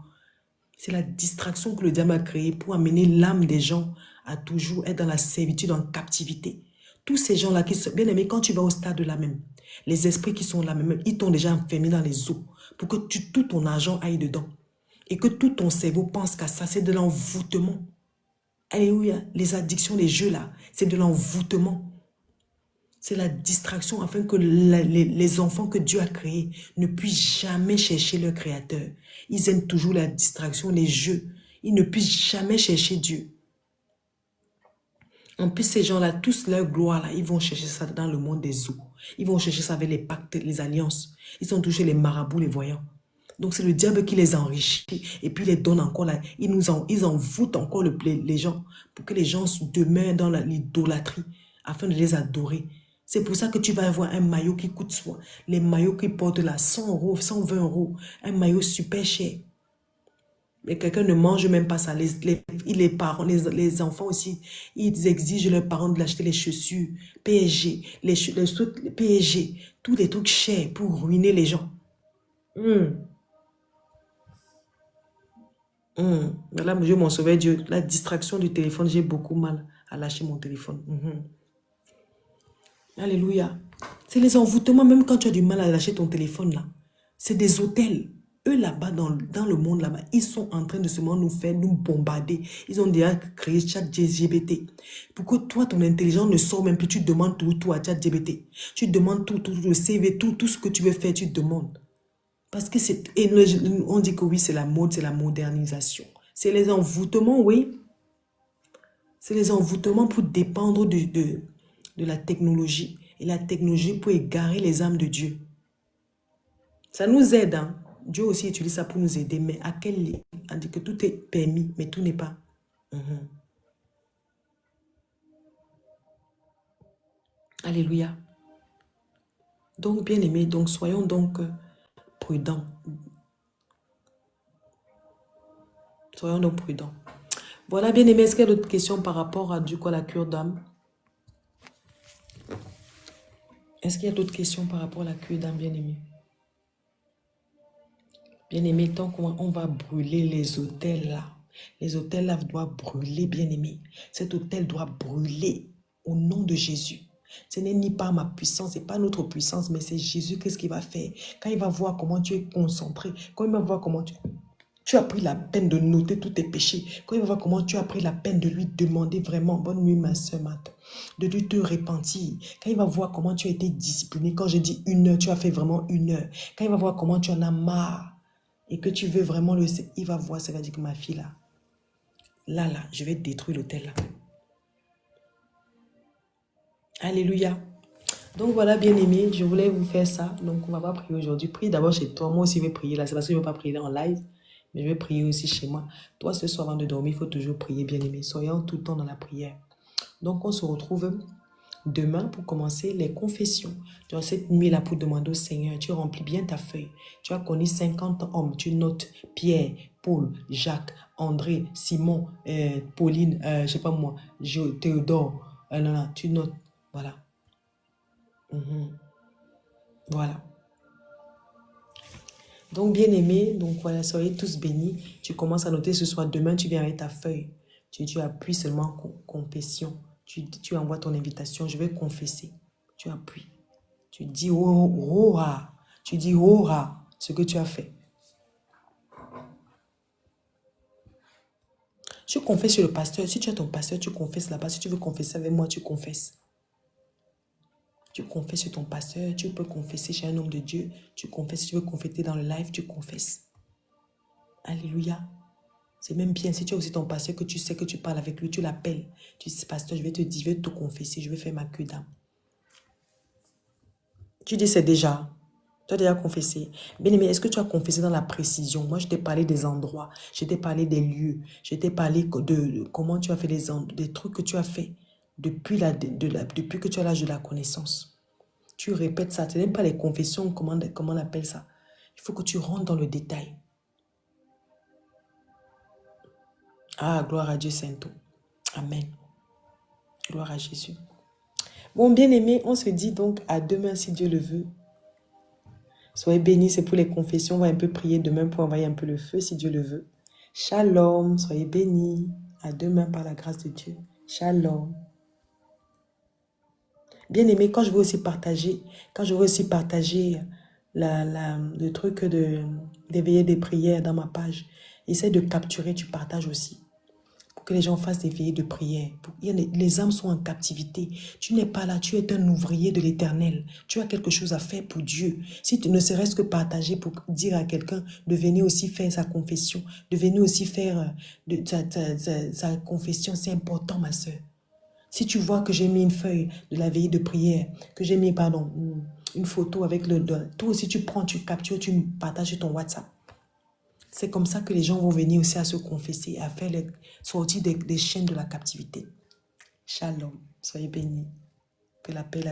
C'est la distraction que le diable a créée pour amener l'âme des gens à toujours être dans la servitude, en captivité. Tous ces gens-là qui sont bien aimés, quand tu vas au stade là même, les esprits qui sont là même, ils t'ont déjà enfermé dans les eaux pour que tout ton argent aille dedans. Et que tout ton cerveau pense qu'à ça, c'est de l'envoûtement. Alléluia, les addictions, les jeux là, c'est de l'envoûtement. C'est la distraction afin que les enfants que Dieu a créés ne puissent jamais chercher leur créateur. Ils aiment toujours la distraction, les jeux. Ils ne puissent jamais chercher Dieu. En plus, ces gens-là, tous leur gloire, là, ils vont chercher ça dans le monde des eaux. Ils vont chercher ça avec les pactes, les alliances. Ils sont touchés les marabouts, les voyants. Donc, c'est le diable qui les enrichit. Et puis, il les donne encore là. Ils envoûtent encore les gens pour que les gens demeurent dans l'idolâtrie afin de les adorer. C'est pour ça que tu vas avoir un maillot qui coûte soit les maillots qui portent là 100 euros, 120 euros. Un maillot super cher. Mais quelqu'un ne mange même pas ça. Les parents, les enfants aussi, ils exigent leurs parents de l'acheter les chaussures, PSG, les trucs PSG, tous les trucs chers pour ruiner les gens. Voilà, Dieu m'en sauve, Dieu. La distraction du téléphone, j'ai beaucoup mal à lâcher mon téléphone. Alléluia. C'est les envoûtements, même quand tu as du mal à lâcher ton téléphone là. C'est des hôtels. Eux là-bas, dans le monde là-bas, ils sont en train de seulement nous bombarder. Ils ont déjà créé ChatGPT. Pourquoi toi, ton intelligence ne sort même plus, tu demandes tout à ChatGPT. Tu demandes tout, le CV, tout ce que tu veux faire, tu demandes. Parce que on dit que oui, c'est la mode, c'est la modernisation. C'est les envoûtements, oui. C'est les envoûtements pour dépendre de la technologie. Et la technologie pour égarer les âmes de Dieu. Ça nous aide, hein. Dieu aussi utilise ça pour nous aider. Mais à quel limite? On dit que tout est permis, mais tout n'est pas. Alléluia. Donc, bien aimés, donc soyons donc prudents. Soyons donc prudents. Voilà, bien aimés, est-ce qu'il y a d'autres questions par rapport à la cure d'âme? Est-ce qu'il y a d'autres questions par rapport à la cure d'âme, bien aimés? Bien aimé, tant qu'on va brûler les hôtels là. Les hôtels là doivent brûler, bien aimé. Cet hôtel doit brûler au nom de Jésus. Ce n'est ni par ma puissance, ce n'est pas notre puissance, mais c'est Jésus. Qu'est-ce qu'il va faire? Quand il va voir comment tu es concentré, quand il va voir comment tu as pris la peine de noter tous tes péchés, quand il va voir comment tu as pris la peine de lui demander vraiment, bonne nuit ma soeur Marthe, de lui te repentir, quand il va voir comment tu as été discipliné, quand je dis 1 heure, tu as fait vraiment 1 heure, quand il va voir comment tu en as marre, et que tu veux vraiment il va voir, ça va dire que ma fille là, je vais détruire l'hôtel là. Alléluia. Donc voilà, bien aimé, je voulais vous faire ça. Donc on va pas prier aujourd'hui. Prie d'abord chez toi. Moi aussi, je vais prier là. C'est parce que je ne vais pas prier en live, mais je vais prier aussi chez moi. Toi, ce soir avant de dormir, il faut toujours prier, bien aimé. Soyons tout le temps dans la prière. Donc on se retrouve demain pour commencer les confessions. Dans cette nuit-là, pour demander au Seigneur, tu remplis bien ta feuille. Tu as connu 50 hommes. Tu notes Pierre, Paul, Jacques, André, Simon, Pauline, je sais pas moi, Théodore. Non, tu notes. Voilà. Voilà. Donc, bien aimé, donc voilà, soyez tous bénis. Tu commences à noter ce soir. Demain, tu viens avec ta feuille. Tu appuies seulement confession. Tu envoies ton invitation. Je vais confesser. Tu appuies. Tu dis tu dis ce que tu as fait. Tu confesses chez le pasteur. Si tu as ton pasteur, tu confesses là-bas. Si tu veux confesser avec moi, tu confesses. Tu confesses chez ton pasteur, tu peux confesser chez un homme de Dieu, tu confesses, si tu veux confesser dans le live, tu confesses. Alléluia. C'est même bien, si tu as aussi ton pasteur, que tu sais que tu parles avec lui, tu l'appelles. Tu dis, pasteur, je vais te dire, je vais te confesser, je vais faire ma queue d'âme. Tu dis, c'est déjà. Tu as déjà confessé. Bien aimé, est-ce que tu as confessé dans la précision? Moi, je t'ai parlé des endroits, je t'ai parlé des lieux, je t'ai parlé de comment tu as fait des trucs que tu as fait. Depuis que tu as l'âge de la connaissance. Tu répètes ça. Ce n'est pas les confessions, comment on appelle ça. Il faut que tu rentres dans le détail. Ah, gloire à Dieu Saint-Tout. Amen. Gloire à Jésus. Bon, bien aimé, on se dit donc à demain si Dieu le veut. Soyez bénis, c'est pour les confessions. On va un peu prier demain pour envoyer un peu le feu si Dieu le veut. Shalom, soyez bénis. À demain par la grâce de Dieu. Shalom. Bien aimé, quand je veux aussi partager, le truc d'éveiller des prières dans ma page, essaie de capturer, tu partages aussi. Pour que les gens fassent des veillées de prière. Les âmes sont en captivité. Tu n'es pas là, tu es un ouvrier de l'Éternel. Tu as quelque chose à faire pour Dieu. Si tu ne serais-ce que partager pour dire à quelqu'un de venir aussi faire sa confession, de venir aussi faire sa confession, c'est important, ma soeur. Si tu vois que j'ai mis une feuille de la veillée de prière, que j'ai mis, une photo avec toi aussi tu prends, tu captures, tu partages sur ton WhatsApp. C'est comme ça que les gens vont venir aussi à se confesser, à faire sortir des chaînes de la captivité. Shalom, soyez bénis. Que la paix,